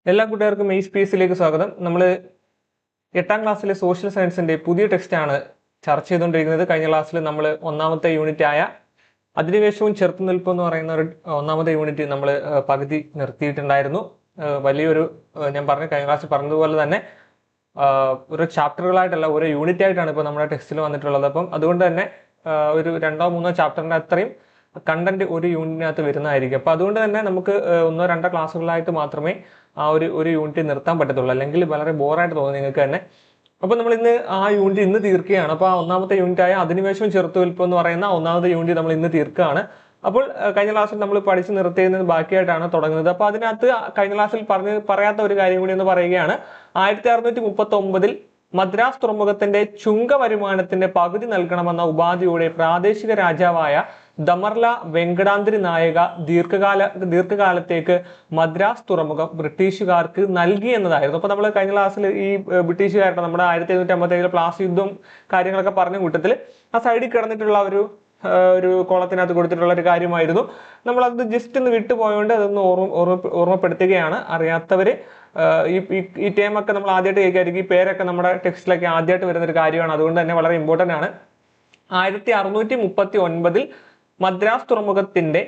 എല്ലാ കൂട്ടുകാർക്കും ഈ സ്പേസിലേക്ക് സ്വാഗതം. നമ്മൾ 8ാം ക്ലാസ്സിലെ സോഷ്യൽ സയൻസിന്റെ പുതിയ ടെക്സ്റ്റാണ് ചർച്ച ചെയ്തുകൊണ്ടിരിക്കുന്നത്. കഴിഞ്ഞ ക്ലാസ്സിൽ നമ്മൾ ഒന്നാമത്തെ യൂണിറ്റ് ആയ അധിനിവേശവും ചെറുത്തുനിൽപ്പും എന്ന് പറയുന്ന ഒരു ഒന്നാമത്തെ യൂണിറ്റ് നമ്മൾ പകുതി നിർത്തിയിട്ടുണ്ടായിരുന്നു. വലിയൊരു ഞാൻ കഴിഞ്ഞ ക്ലാസ്സിൽ പറഞ്ഞതുപോലെ തന്നെ ഓരോ ചാപ്റ്ററുകളായിട്ടല്ല, ഓരോ യൂണിറ്റ് ആയിട്ടാണ് ഇപ്പോൾ നമ്മുടെ ടെക്സ്റ്റിൽ വന്നിട്ടുള്ളത്. അപ്പം അതുകൊണ്ട് തന്നെ ഒരു 2ഓ 3ഓ ചാപ്റ്ററിന്റെ അത്രയും കണ്ടന്റ് ഒരു യൂണിറ്റിനകത്ത് വരുന്നതായിരിക്കും. അപ്പൊ അതുകൊണ്ട് തന്നെ നമുക്ക് 1ഓ 2ഓ ക്ലാസ്സുകളായിട്ട് മാത്രമേ ആ ഒരു യൂണിറ്റ് നിർത്താൻ പറ്റത്തുള്ളൂ, അല്ലെങ്കിൽ വളരെ ബോറായിട്ട് തോന്നും നിങ്ങൾക്ക് തന്നെ. അപ്പൊ നമ്മൾ ആ യൂണിറ്റ് ഇന്ന് തീർക്കുകയാണ്. അപ്പൊ ആ ഒന്നാമത്തെ യൂണിറ്റ് ആയ അധിനിവേശവും ചെറുത്തുനിൽപ്പും എന്ന് പറയുന്ന ഒന്നാമത്തെ യൂണിറ്റ് നമ്മൾ ഇന്ന് തീർക്കുകയാണ്. അപ്പോൾ കഴിഞ്ഞ ക്ലാസ്സിൽ നമ്മൾ പഠിച്ചു നിർത്തിയതിന് ബാക്കിയായിട്ടാണ് തുടങ്ങുന്നത്. അപ്പൊ അതിനകത്ത് കഴിഞ്ഞ ക്ലാസ്സിൽ പറയാത്ത ഒരു കാര്യം കൂടി എന്ന് പറയുകയാണ്. 1639 മദ്രാസ് തുറമുഖത്തിന്റെ ചുങ്ക വരുമാനത്തിന്റെ പകുതി നൽകണമെന്ന ഉപാധിയോടെ പ്രാദേശിക രാജാവായ ദമർല വെങ്കടാദ്രി നായക ദീർഘകാലത്തേക്ക് മദ്രാസ് തുറമുഖം ബ്രിട്ടീഷുകാർക്ക് നൽകി എന്നതായിരുന്നു. അപ്പൊ നമ്മൾ കഴിഞ്ഞ ക്ലാസ്സിൽ ഈ ബ്രിട്ടീഷുകാരുടെ നമ്മുടെ 1757 പ്ലാസി യുദ്ധം കാര്യങ്ങളൊക്കെ പറഞ്ഞ കൂട്ടത്തിൽ ആ സൈഡിൽ കിടന്നിട്ടുള്ള ഒരു കോളത്തിനകത്ത് കൊടുത്തിട്ടുള്ള ഒരു കാര്യമായിരുന്നു. നമ്മൾ അത് ജസ്റ്റ് ഒന്ന് വിട്ടുപോയോണ്ട് അതൊന്ന് ഓർമ്മപ്പെടുത്തുകയാണ്. അറിയാത്തവര് ഈ ടേമൊക്കെ നമ്മൾ ആദ്യമായിട്ട് കേൾക്കായിരിക്കും. ഈ പേരൊക്കെ നമ്മുടെ ടെക്സ്റ്റിലൊക്കെ ആദ്യമായിട്ട് വരുന്ന ഒരു കാര്യമാണ്. അതുകൊണ്ട് തന്നെ വളരെ ഇമ്പോർട്ടന്റ് ആണ്. 1639 മദ്രാസ് തുറമുഖത്തിന്റെ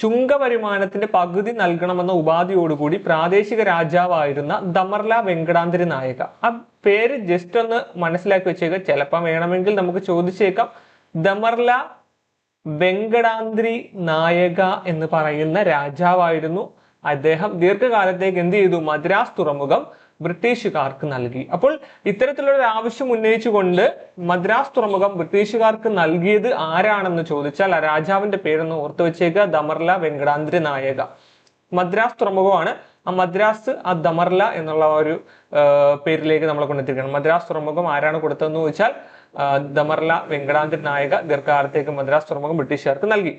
ചുങ്ക വരുമാനത്തിന്റെ പകുതി നൽകണമെന്ന ഉപാധിയോടുകൂടി പ്രാദേശിക രാജാവായിരുന്ന ദമർല വെങ്കടാദ്രി നായക. ആ പേര് ജസ്റ്റ് ഒന്ന് മനസ്സിലാക്കി വെച്ചേക്കുക. ചിലപ്പം വേണമെങ്കിൽ നമുക്ക് ചോദിച്ചേക്കാം, ദമർല വെങ്കടാദ്രി നായക എന്ന് പറയുന്ന രാജാവായിരുന്നു. അദ്ദേഹം ദീർഘകാലത്തേക്ക് എന്ത് ചെയ്തു? മദ്രാസ് തുറമുഖം ബ്രിട്ടീഷുകാർക്ക് നൽകി. അപ്പോൾ ഇത്തരത്തിലുള്ള ഒരു ആവശ്യം ഉന്നയിച്ചുകൊണ്ട് മദ്രാസ് തുറമുഖം ബ്രിട്ടീഷുകാർക്ക് നൽകിയത് ആരാണെന്ന് ചോദിച്ചാൽ ആ രാജാവിന്റെ പേരൊന്ന് ഓർത്തു വെച്ചേക്കുക, ദമർല വെങ്കടാദ്രി നായക. മദ്രാസ് തുറമുഖമാണ്. ആ മദ്രാസ് ആ ദമർല എന്നുള്ള ഒരു പേരിലേക്ക് നമ്മളെ കൊണ്ടെത്തിക്കണം. മദ്രാസ് തുറമുഖം ആരാണ് കൊടുത്തതെന്ന് ചോദിച്ചാൽ ദമർല വെങ്കടാദ്രി നായക ദീർഘകാലത്തേക്ക് മദ്രാസ് തുറമുഖം ബ്രിട്ടീഷുകാർക്ക് നൽകി.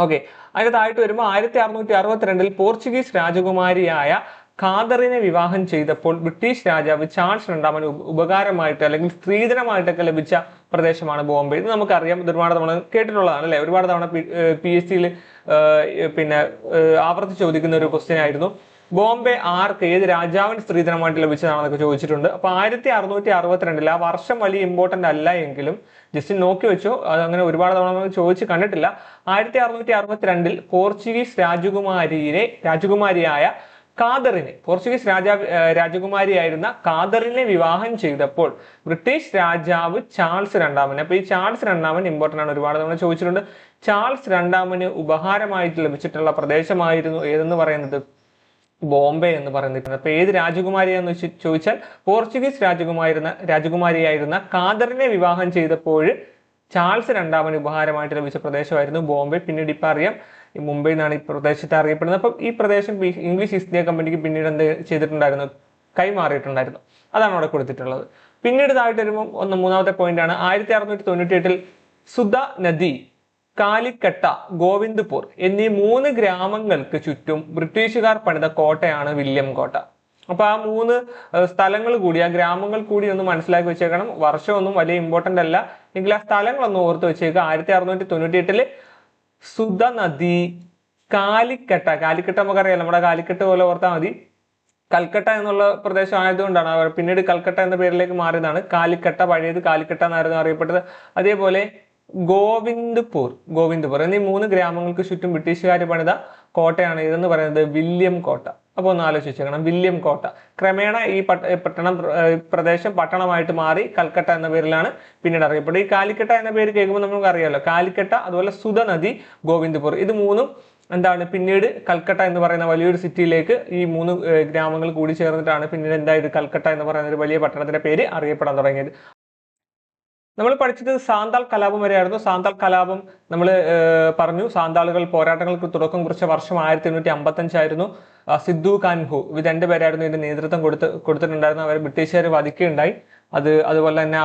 ഓക്കെ, അതിന്റെ താഴോട്ട് വരുമ്പോൾ 1662 പോർച്ചുഗീസ് രാജകുമാരിയായ ഖാദറിനെ വിവാഹം ചെയ്തപ്പോൾ ബ്രിട്ടീഷ് രാജാവ് ചാൾസ് രണ്ടാമന് ഉപകാരമായിട്ട് അല്ലെങ്കിൽ സ്ത്രീധനമായിട്ടൊക്കെ ലഭിച്ച പ്രദേശമാണ് ബോംബെ. ഇത് നമുക്കറിയാം, ഇത് ഒരുപാട് തവണ കേട്ടിട്ടുള്ളതാണ് അല്ലെ. ഒരുപാട് തവണ PSCയിൽ പിന്നെ ആവർത്തിച്ച് ചോദിക്കുന്ന ഒരു ക്വസ്റ്റ്യൻ ആയിരുന്നു. ബോംബെ ആർക്ക്, ഏത് രാജാവിന് സ്ത്രീധനമായിട്ട് ലഭിച്ചതാണെന്നൊക്കെ ചോദിച്ചിട്ടുണ്ട്. അപ്പൊ 1662 ആ വർഷം വലിയ ഇമ്പോർട്ടന്റ് അല്ല എങ്കിലും ജസ്റ്റ് നോക്കി വെച്ചോ, അത് അങ്ങനെ ഒരുപാട് തവണ ചോദിച്ച് കണ്ടിട്ടില്ല. 1662 പോർച്ചുഗീസ് രാജകുമാരിയായ ഖാദറിനെ, പോർച്ചുഗീസ് രാജകുമാരിയായിരുന്ന ഖാദറിനെ വിവാഹം ചെയ്തപ്പോൾ ബ്രിട്ടീഷ് രാജാവ് ചാൾസ് രണ്ടാമന്, അപ്പൊ ഈ ചാൾസ് രണ്ടാമൻ ഇമ്പോർട്ടന്റ് ആണ്, ഒരുപാട് തവണ ചോദിച്ചിട്ടുണ്ട്. ചാൾസ് രണ്ടാമന് ഉപഹാരമായിട്ട് ലഭിച്ചിട്ടുള്ള പ്രദേശമായിരുന്നു ഏതെന്ന് പറയുന്നത് ബോംബെ എന്ന് പറയുന്നത്. അപ്പൊ ഏത് രാജകുമാരിയെന്ന് ചോദിച്ചാൽ പോർച്ചുഗീസ് രാജകുമാരിയായിരുന്ന ഖാദറിനെ വിവാഹം ചെയ്തപ്പോൾ ചാൾസ് രണ്ടാമന് ഉപഹാരമായിട്ട് ലഭിച്ച പ്രദേശമായിരുന്നു ബോംബെ. പിന്നീട് ഇപ്പൊ അറിയാം, മുംബൈ എന്നാണ് ഈ പ്രദേശത്തെ അറിയപ്പെടുന്നത്. അപ്പം ഈ പ്രദേശം ഇംഗ്ലീഷ് ഈസ്റ്റ് ഇന്ത്യ കമ്പനിക്ക് പിന്നീട് എന്ത് ചെയ്തിട്ടുണ്ടായിരുന്നു? കൈമാറിയിട്ടുണ്ടായിരുന്നു. അതാണ് അവിടെ കൊടുത്തിട്ടുള്ളത്. പിന്നീട് താഴോട്ട് വരുമ്പോൾ മൂന്നാമത്തെ പോയിന്റ് ആണ്. 1698 സുധ നദി, കാലിക്കട്ട, ഗോവിന്ദ്പൂർ എന്നീ 3 ഗ്രാമങ്ങൾക്ക് ചുറ്റും ബ്രിട്ടീഷുകാർ പണിത കോട്ടയാണ് വില്യം കോട്ട. അപ്പൊ ആ 3 സ്ഥലങ്ങൾ കൂടി, ആ ഗ്രാമങ്ങൾ കൂടി ഒന്ന് മനസ്സിലാക്കി വെച്ചേക്കണം. വർഷമൊന്നും വലിയ ഇമ്പോർട്ടന്റ് അല്ല എങ്കിൽ ആ സ്ഥലങ്ങളൊന്നും ഓർത്ത് വെച്ചേക്കുക. 1698 സുധ നദി, കാലിക്കട്ട നമുക്കറിയാം, നമ്മുടെ കാലിക്കട്ട് പോലെ ഓർത്താൽ മതി. കൽക്കട്ട എന്നുള്ള പ്രദേശം ആയതുകൊണ്ടാണ് പിന്നീട് കൽക്കട്ട എന്ന പേരിലേക്ക് മാറിയതാണ്. കാലിക്കട്ട, പഴയത് കാലിക്കട്ട എന്നായിരുന്നു അറിയപ്പെട്ടത്. അതേപോലെ ഗോവിന്ദ്പൂർ എന്നീ 3 ഗ്രാമങ്ങൾക്ക് ചുറ്റും ബ്രിട്ടീഷുകാർ പണിത കോട്ടയാണ് ഇതെന്ന് പറയുന്നത് വില്യം കോട്ട. അപ്പൊ ഒന്ന് ആലോചിച്ചേക്കണം, വില്യം കോട്ട. ക്രമേണ ഈ പ്രദേശം പട്ടണമായിട്ട് മാറി കൽക്കട്ട എന്ന പേരിലാണ് പിന്നീട് അറിയപ്പെടുന്നത്. ഈ കാലിക്കട്ട എന്ന പേര് കേൾക്കുമ്പോൾ നമുക്ക് അറിയാമല്ലോ, കാലിക്കട്ട, അതുപോലെ സുധ നദി, ഗോവിന്ദ്പൂർ, ഇത് 3 എന്താണ് പിന്നീട് കൽക്കട്ട എന്ന് പറയുന്ന വലിയൊരു സിറ്റിയിലേക്ക് ഈ 3 ഗ്രാമങ്ങൾ കൂടി ചേർന്നിട്ടാണ് പിന്നീട് എന്തായത് കൽക്കട്ട എന്ന് പറയുന്ന ഒരു വലിയ പട്ടണത്തിന്റെ പേര് അറിയപ്പെടാൻ തുടങ്ങിയത്. നമ്മൾ പഠിച്ചത് സാന്താൾ കലാപം വരെയായിരുന്നു. സാന്താൾ കലാപം നമ്മൾ പറഞ്ഞു. സാന്താളുകൾ പോരാട്ടങ്ങൾക്ക് തുടക്കം കുറിച്ച വർഷം 1855 ആയിരുന്നു. സിദ്ധു കാൻഹു, ഇത് 2 പേരായിരുന്നു ഇതിന്റെ നേതൃത്വം കൊടുത്തിട്ടുണ്ടായിരുന്നു. അവർ ബ്രിട്ടീഷുകാർ വധിക്കുകയുണ്ടായി. അതുപോലെ തന്നെ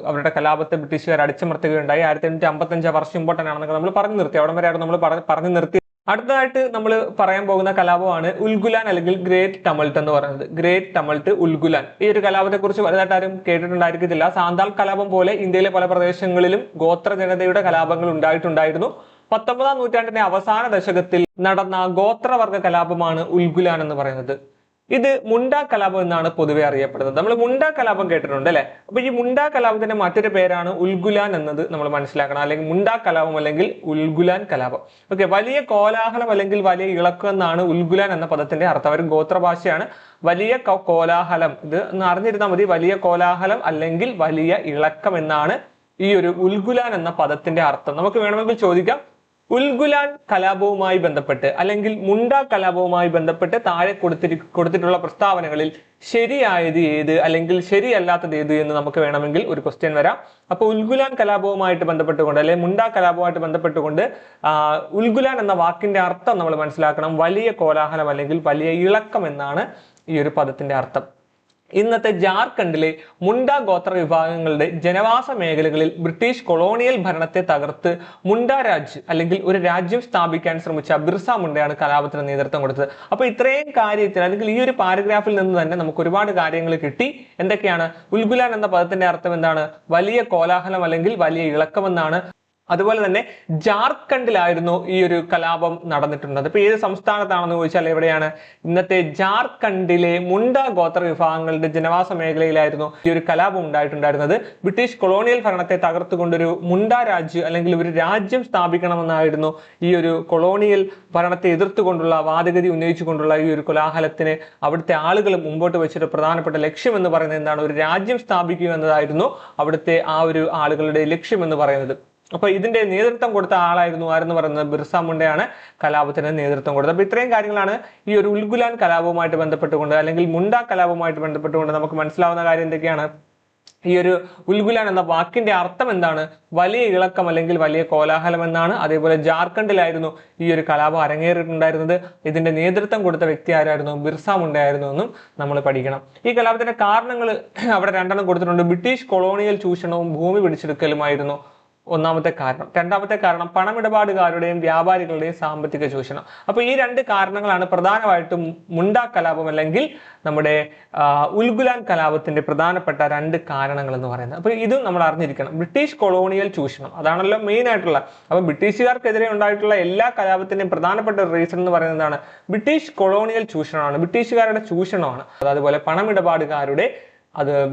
അവരുടെ കലാപത്തെ ബ്രിട്ടീഷുകാർ അടിച്ചമർത്തുകയുണ്ടായി. 1855 വർഷം ഇമ്പോർട്ടന്റ് ആണെന്നൊക്കെ നമ്മൾ പറഞ്ഞു നിർത്തി. അവിടെ വരെയായിരുന്നു നമ്മൾ പറഞ്ഞു നിർത്തി. അടുത്തതായിട്ട് നമ്മൾ പറയാൻ പോകുന്ന കലാപമാണ് ഉൽഗുലാൻ അല്ലെങ്കിൽ ഗ്രേറ്റ് ടമൾട്ട് എന്ന് പറയുന്നത്. ഗ്രേറ്റ് ടമൾട്ട്, ഉൽഗുലാൻ. ഈ ഒരു കലാപത്തെ കുറിച്ച് വലുതായിട്ട് ആരും കേട്ടിട്ടുണ്ടായിരിക്കത്തില്ല. സാന്താൾ കലാപം പോലെ ഇന്ത്യയിലെ പല പ്രദേശങ്ങളിലും ഗോത്ര ജനതയുടെ കലാപങ്ങൾ ഉണ്ടായിട്ടുണ്ടായിരുന്നു. 19ാം നൂറ്റാണ്ടിന്റെ അവസാന ദശകത്തിൽ നടന്ന ഗോത്രവർഗ കലാപമാണ് ഉൽഗുലാൻ എന്ന് പറയുന്നത്. ഇത് മുണ്ട കലാപം എന്നാണ് പൊതുവെ അറിയപ്പെടുന്നത്. നമ്മൾ മുണ്ട കലാപം കേട്ടിട്ടുണ്ട് അല്ലെ? അപ്പൊ ഈ മുണ്ട കലാപത്തിന്റെ മറ്റൊരു പേരാണ് ഉൽഗുലാൻ എന്നത് നമ്മൾ മനസ്സിലാക്കണം. അല്ലെങ്കിൽ മുണ്ട കലാപം അല്ലെങ്കിൽ ഉൽഗുലാൻ കലാപം. ഓക്കെ, വലിയ കോലാഹലം അല്ലെങ്കിൽ വലിയ ഇളക്കം എന്നാണ് ഉൽഗുലാൻ എന്ന പദത്തിന്റെ അർത്ഥം. ഒരു ഗോത്രഭാഷയാണ്. വലിയ കോലാഹലം, ഇത് ഒന്ന് അറിഞ്ഞിരുന്നാൽ മതി. വലിയ കോലാഹലം അല്ലെങ്കിൽ വലിയ ഇളക്കം എന്നാണ് ഈ ഒരു ഉൽഗുലാൻ എന്ന പദത്തിന്റെ അർത്ഥം. നമുക്ക് വേണമെങ്കിൽ ചോദിക്കാം, ഉൽഗുലാൻ കലാപവുമായി ബന്ധപ്പെട്ട് അല്ലെങ്കിൽ മുണ്ട കലാപവുമായി ബന്ധപ്പെട്ട് താഴെ കൊടുത്തിട്ടുള്ള പ്രസ്താവനകളിൽ ശരിയായത് ഏത് അല്ലെങ്കിൽ ശരിയല്ലാത്തത് ഏത് എന്ന് നമുക്ക് വേണമെങ്കിൽ ഒരു ക്വസ്റ്റ്യൻ വരാം. അപ്പൊ ഉൽഗുലാൻ കലാപവുമായിട്ട് ബന്ധപ്പെട്ടുകൊണ്ട് അല്ലെങ്കിൽ മുണ്ട കലാപവുമായിട്ട് ബന്ധപ്പെട്ടുകൊണ്ട് ഉൽഗുലാൻ എന്ന വാക്കിന്റെ അർത്ഥം നമ്മൾ മനസ്സിലാക്കണം. വലിയ കോലാഹലം അല്ലെങ്കിൽ വലിയ ഇളക്കം എന്നാണ് ഈ ഒരു പദത്തിന്റെ അർത്ഥം. ഇന്നത്തെ ജാർഖണ്ഡിലെ മുണ്ട ഗോത്ര വിഭാഗങ്ങളുടെ ജനവാസ മേഖലകളിൽ ബ്രിട്ടീഷ് കൊളോണിയൽ ഭരണത്തെ തകർത്ത് മുണ്ട രാജ് അല്ലെങ്കിൽ ഒരു രാജ്യം സ്ഥാപിക്കാൻ ശ്രമിച്ച ബിർസ മുണ്ടയാണ് കലാപത്തിന് നേതൃത്വം കൊടുത്തത്. അപ്പൊ ഇത്രയും കാര്യത്തിൽ അല്ലെങ്കിൽ ഈ ഒരു പാരഗ്രാഫിൽ നിന്ന് തന്നെ നമുക്ക് ഒരുപാട് കാര്യങ്ങൾ കിട്ടി. എന്തൊക്കെയാണ്? ഉൽഗുലാൻ എന്ന പദത്തിന്റെ അർത്ഥം എന്താണ്? വലിയ കോലാഹലം അല്ലെങ്കിൽ വലിയ ഇളക്കം എന്നാണ്. അതുപോലെ തന്നെ ജാർഖണ്ഡിലായിരുന്നു ഈ ഒരു കലാപം നടന്നിട്ടുള്ളത്. ഇപ്പൊ ഏത് സംസ്ഥാനത്താണെന്ന് ചോദിച്ചാൽ എവിടെയാണ്? ഇന്നത്തെ ജാർഖണ്ഡിലെ മുണ്ട ഗോത്ര വിഭാഗങ്ങളുടെ ജനവാസ മേഖലയിലായിരുന്നു ഈ ഒരു കലാപം ഉണ്ടായിട്ടുണ്ടായിരുന്നത്. ബ്രിട്ടീഷ് കൊളോണിയൽ ഭരണത്തെ തകർത്തുകൊണ്ടൊരു മുണ്ട രാജ്യം അല്ലെങ്കിൽ ഒരു രാജ്യം സ്ഥാപിക്കണമെന്നായിരുന്നു ഈ ഒരു കൊളോണിയൽ ഭരണത്തെ എതിർത്തുകൊണ്ടുള്ള വാദഗതി ഉന്നയിച്ചുകൊണ്ടുള്ള ഈ ഒരു കോലാഹലത്തിന് അവിടുത്തെ ആളുകൾ മുമ്പോട്ട് വെച്ചൊരു പ്രധാനപ്പെട്ട ലക്ഷ്യം എന്ന് പറയുന്നത് എന്താണ്? ഒരു രാജ്യം സ്ഥാപിക്കുക എന്നതായിരുന്നു അവിടുത്തെ ആ ഒരു ആളുകളുടെ ലക്ഷ്യം എന്ന് പറയുന്നത്. അപ്പൊ ഇതിന്റെ നേതൃത്വം കൊടുത്ത ആളായിരുന്നു ആരെന്ന് പറയുന്നത് ബിർസ മുണ്ടയാണ് കലാപത്തിന് നേതൃത്വം കൊടുത്തത്. അപ്പൊ ഇത്രയും കാര്യങ്ങളാണ് ഈ ഒരു ഉൽഗുലാൻ കലാപവുമായിട്ട് ബന്ധപ്പെട്ടുകൊണ്ട് അല്ലെങ്കിൽ മുണ്ട കലാപവുമായിട്ട് ബന്ധപ്പെട്ടുകൊണ്ട് നമുക്ക് മനസ്സിലാവുന്ന കാര്യം. എന്തൊക്കെയാണ്? ഈ ഒരു ഉൽഗുലാൻ എന്ന വാക്കിന്റെ അർത്ഥം എന്താണ്? വലിയ ഇളക്കം അല്ലെങ്കിൽ വലിയ കോലാഹലം എന്നാണ്. അതേപോലെ ജാർഖണ്ഡിലായിരുന്നു ഈ ഒരു കലാപം അരങ്ങേറിയിട്ടുണ്ടായിരുന്നത്. ഇതിന്റെ നേതൃത്വം കൊടുത്ത വ്യക്തി ആരായിരുന്നു? ബിർസ മുണ്ട ആയിരുന്നു എന്നും നമ്മൾ പഠിക്കണം. ഈ കലാപത്തിന്റെ കാരണങ്ങൾ അവിടെ രണ്ടെണ്ണം കൊടുത്തിട്ടുണ്ട്. ബ്രിട്ടീഷ് കൊളോണിയൽ ചൂഷണവും ഭൂമി പിടിച്ചെടുക്കലുമായിരുന്നു ഒന്നാമത്തെ കാരണം. രണ്ടാമത്തെ കാരണം പണമിടപാടുകാരുടെയും വ്യാപാരികളുടെയും സാമ്പത്തിക ചൂഷണം. അപ്പൊ ഈ രണ്ട് കാരണങ്ങളാണ് പ്രധാനമായിട്ടും മുണ്ട കലാപം അല്ലെങ്കിൽ നമ്മുടെ ഉൽഗുലാൻ കലാപത്തിന്റെ പ്രധാനപ്പെട്ട രണ്ട് കാരണങ്ങൾ എന്ന് പറയുന്നത്. അപ്പൊ ഇതും നമ്മൾ അറിഞ്ഞിരിക്കണം. ബ്രിട്ടീഷ് കൊളോണിയൽ ചൂഷണം അതാണല്ലോ മെയിൻ ആയിട്ടുള്ള. അപ്പൊ ബ്രിട്ടീഷുകാർക്കെതിരെ ഉണ്ടായിട്ടുള്ള എല്ലാ കലാപത്തിന്റെയും പ്രധാനപ്പെട്ട റീസൺ എന്ന് പറയുന്നത് എന്താണ്? ബ്രിട്ടീഷ് കൊളോണിയൽ ചൂഷണമാണ്, ബ്രിട്ടീഷുകാരുടെ ചൂഷണമാണ്. അതുപോലെ പണമിടപാടുകാരുടെ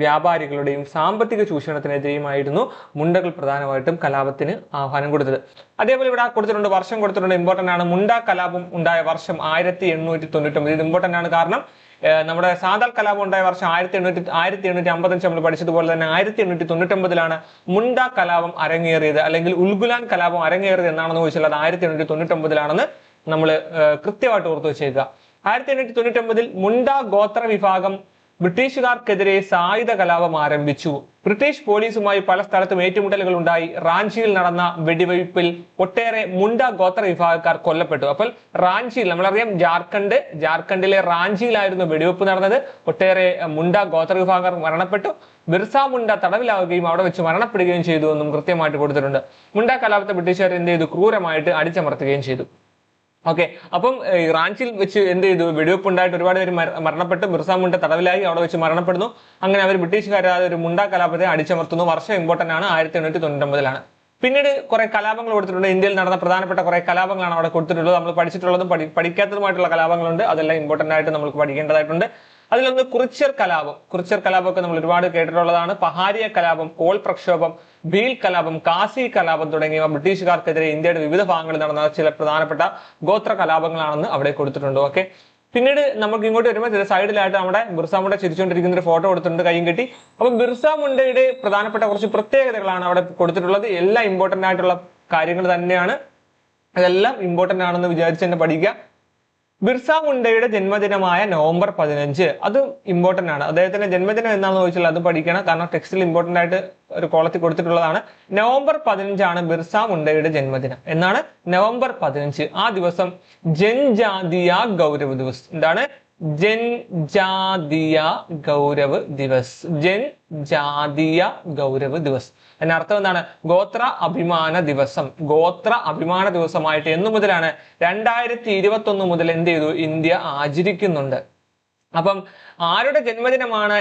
വ്യാപാരികളുടെയും സാമ്പത്തിക ചൂഷണത്തിനെതിരെയുമായിരുന്നു മുണ്ടകൾ പ്രധാനമായിട്ടും കലാപത്തിന് ആഹ്വാനം കൊടുത്തത്. അതേപോലെ ഇവിടെ കൊടുത്തിട്ടുണ്ട്, വർഷം കൊടുത്തിട്ടുണ്ട്, ഇമ്പോർട്ടന്റ് ആണ്. മുണ്ട കലാപം ഉണ്ടായ വർഷം 1899. ഇത് ഇമ്പോർട്ടന്റ് ആണ്. കാരണം നമ്മുടെ സാദാൽ കലാപം ഉണ്ടായ വർഷം 1855 നമ്മൾ പഠിച്ചതുപോലെ തന്നെ 1899 മുണ്ട കലാപം അരങ്ങേറിയത് അല്ലെങ്കിൽ ഉൽഗുലാൻ കലാപം അരങ്ങേറിയത് എന്നാണെന്ന് ചോദിച്ചാൽ അത് 1899 നമ്മൾ കൃത്യമായിട്ട് ഓർത്തു വെച്ചേക്കുക. 1899 മുണ്ട ഗോത്ര വിഭാഗം ബ്രിട്ടീഷുകാർക്കെതിരെ സായുധ കലാപം ആരംഭിച്ചു. ബ്രിട്ടീഷ് പോലീസുമായി പല സ്ഥലത്തും ഏറ്റുമുട്ടലുകൾ ഉണ്ടായി. റാഞ്ചിയിൽ നടന്ന വെടിവയ്പിൽ ഒട്ടേറെ മുണ്ട ഗോത്ര വിഭാഗക്കാർ കൊല്ലപ്പെട്ടു. അപ്പോൾ റാഞ്ചിയിൽ നമ്മളറിയാം ജാർഖണ്ഡിലെ റാഞ്ചിയിലായിരുന്നു വെടിവെപ്പ് നടന്നത്. ഒട്ടേറെ മുണ്ട ഗോത്ര വിഭാഗക്കാർ മരണപ്പെട്ടു. ബിർസ മുണ്ട തടവിലാവുകയും അവിടെ വെച്ച് മരണപ്പെടുകയും ചെയ്തു എന്നും കൃത്യമായിട്ട് കൊടുത്തിട്ടുണ്ട്. മുണ്ട കലാപത്തെ ബ്രിട്ടീഷുകാർ എന്ത് ചെയ്തു? ക്രൂരമായിട്ട് അടിച്ചമർത്തുകയും ചെയ്തു. ഓക്കെ, അപ്പം റാഞ്ചിയിൽ വെച്ച് എന്ത് ചെയ്തു? വെടിവെപ്പ് ഉണ്ടായിട്ട് ഒരുപാട് പേര് മരണപ്പെട്ട്. ബിർസ മുണ്ട തടവിലായി, അവിടെ വെച്ച് മരണപ്പെടുന്നു. അങ്ങനെ അവർ ബ്രിട്ടീഷുകാർ ഒരു മുണ്ട കലാപത്തെ അടിച്ചമർത്തുന്നു. വർഷം ഇമ്പോർട്ടന്റ് ആണ്, 1899. പിന്നീട് കുറെ കലാപങ്ങൾ കൊടുത്തിട്ടുണ്ട്. ഇന്ത്യയിൽ നടന്ന പ്രധാനപ്പെട്ട കുറെ കലാപങ്ങളാണ് അവിടെ കൊടുത്തിട്ടുള്ളത്. നമ്മൾ പഠിച്ചിട്ടുള്ളതും പഠിക്കാത്തതുമായിട്ടുള്ള കലാപങ്ങളുണ്ട്. അതെല്ലാം ഇമ്പോർട്ടന്റ് ആയിട്ട് നമുക്ക് പഠിക്കേണ്ടതായിട്ടുണ്ട്. അതിലൊന്ന് കുറിച്യർ കലാപമൊക്കെ നമ്മൾ ഒരുപാട് കേട്ടിട്ടുള്ളതാണ്. പഹാരിയ കലാപം, കോൾ പ്രക്ഷോഭം, ഭീൽ കലാപം, കാസി കലാപം തുടങ്ങിയവ ബ്രിട്ടീഷുകാർക്കെതിരെ ഇന്ത്യയുടെ വിവിധ ഭാഗങ്ങളിൽ നടന്ന ചില പ്രധാനപ്പെട്ട ഗോത്ര കലാപങ്ങളാണെന്ന് അവിടെ കൊടുത്തിട്ടുണ്ട്. ഓക്കെ, പിന്നീട് നമുക്ക് ഇങ്ങോട്ട് വരുമ്പോൾ സൈഡിലായിട്ട് നമ്മുടെ ബിർസ മുണ്ട ചിരിച്ചുകൊണ്ടിരിക്കുന്ന ഒരു ഫോട്ടോ കൊടുത്തിട്ടുണ്ട്, കൈയും കെട്ടി. അപ്പൊ ബിർസ മുണ്ടയുടെ പ്രധാനപ്പെട്ട കുറച്ച് പ്രത്യേകതകളാണ് അവിടെ കൊടുത്തിട്ടുള്ളത്. എല്ലാം ഇമ്പോർട്ടന്റ് ആയിട്ടുള്ള കാര്യങ്ങൾ തന്നെയാണ്. അതെല്ലാം ഇമ്പോർട്ടന്റ് ആണെന്ന് വിചാരിച്ച് തന്നെ പഠിക്കുക. ബിർസ മുണ്ടയുടെ ജന്മദിനമായ നവംബർ 15 അതും ഇമ്പോർട്ടന്റ് ആണ്. അദ്ദേഹത്തിന്റെ ജന്മദിനം എന്താണെന്ന് ചോദിച്ചാൽ അത് പഠിക്കണം. കാരണം ടെക്സ്റ്റിൽ ഇമ്പോർട്ടന്റ് ആയിട്ട് ഒരു കോളത്തിൽ കൊടുത്തിട്ടുള്ളതാണ്. നവംബർ 15 ബിർസ മുണ്ടയുടെ ജന്മദിനം. എന്നാണ്? നവംബർ 15. ആ ദിവസം ജൻജാതീയ ഗൗരവ് ദിവസ്. എന്താണ്? ജൻജാതീയ ഗൗരവ് ദിവസ്. ജൻജാതീയ ഗൗരവ് ദിവസ് എന്ന അർത്ഥം എന്താണ്? ഗോത്ര അഭിമാന ദിവസം. ഗോത്ര അഭിമാന ദിവസമായിട്ട് എന്നു മുതലാണ്? 2021 മുതൽ എന്ത് ചെയ്തു? ഇന്ത്യ ആചരിക്കുന്നുണ്ട്. അപ്പം ആരുടെ ജന്മദിനമാണ്